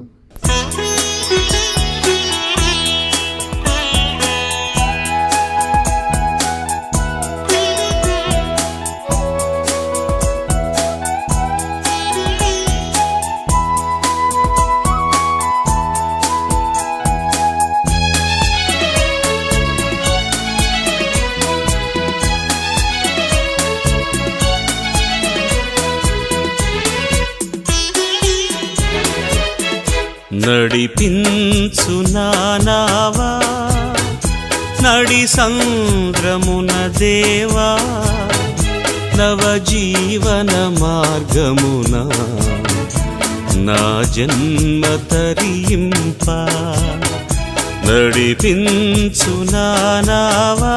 నడిపించు నానావా నడి సంద్రమున దేవా, నవజీవన మార్గమున నా జన్మ తరింప. నడిపించు నానావా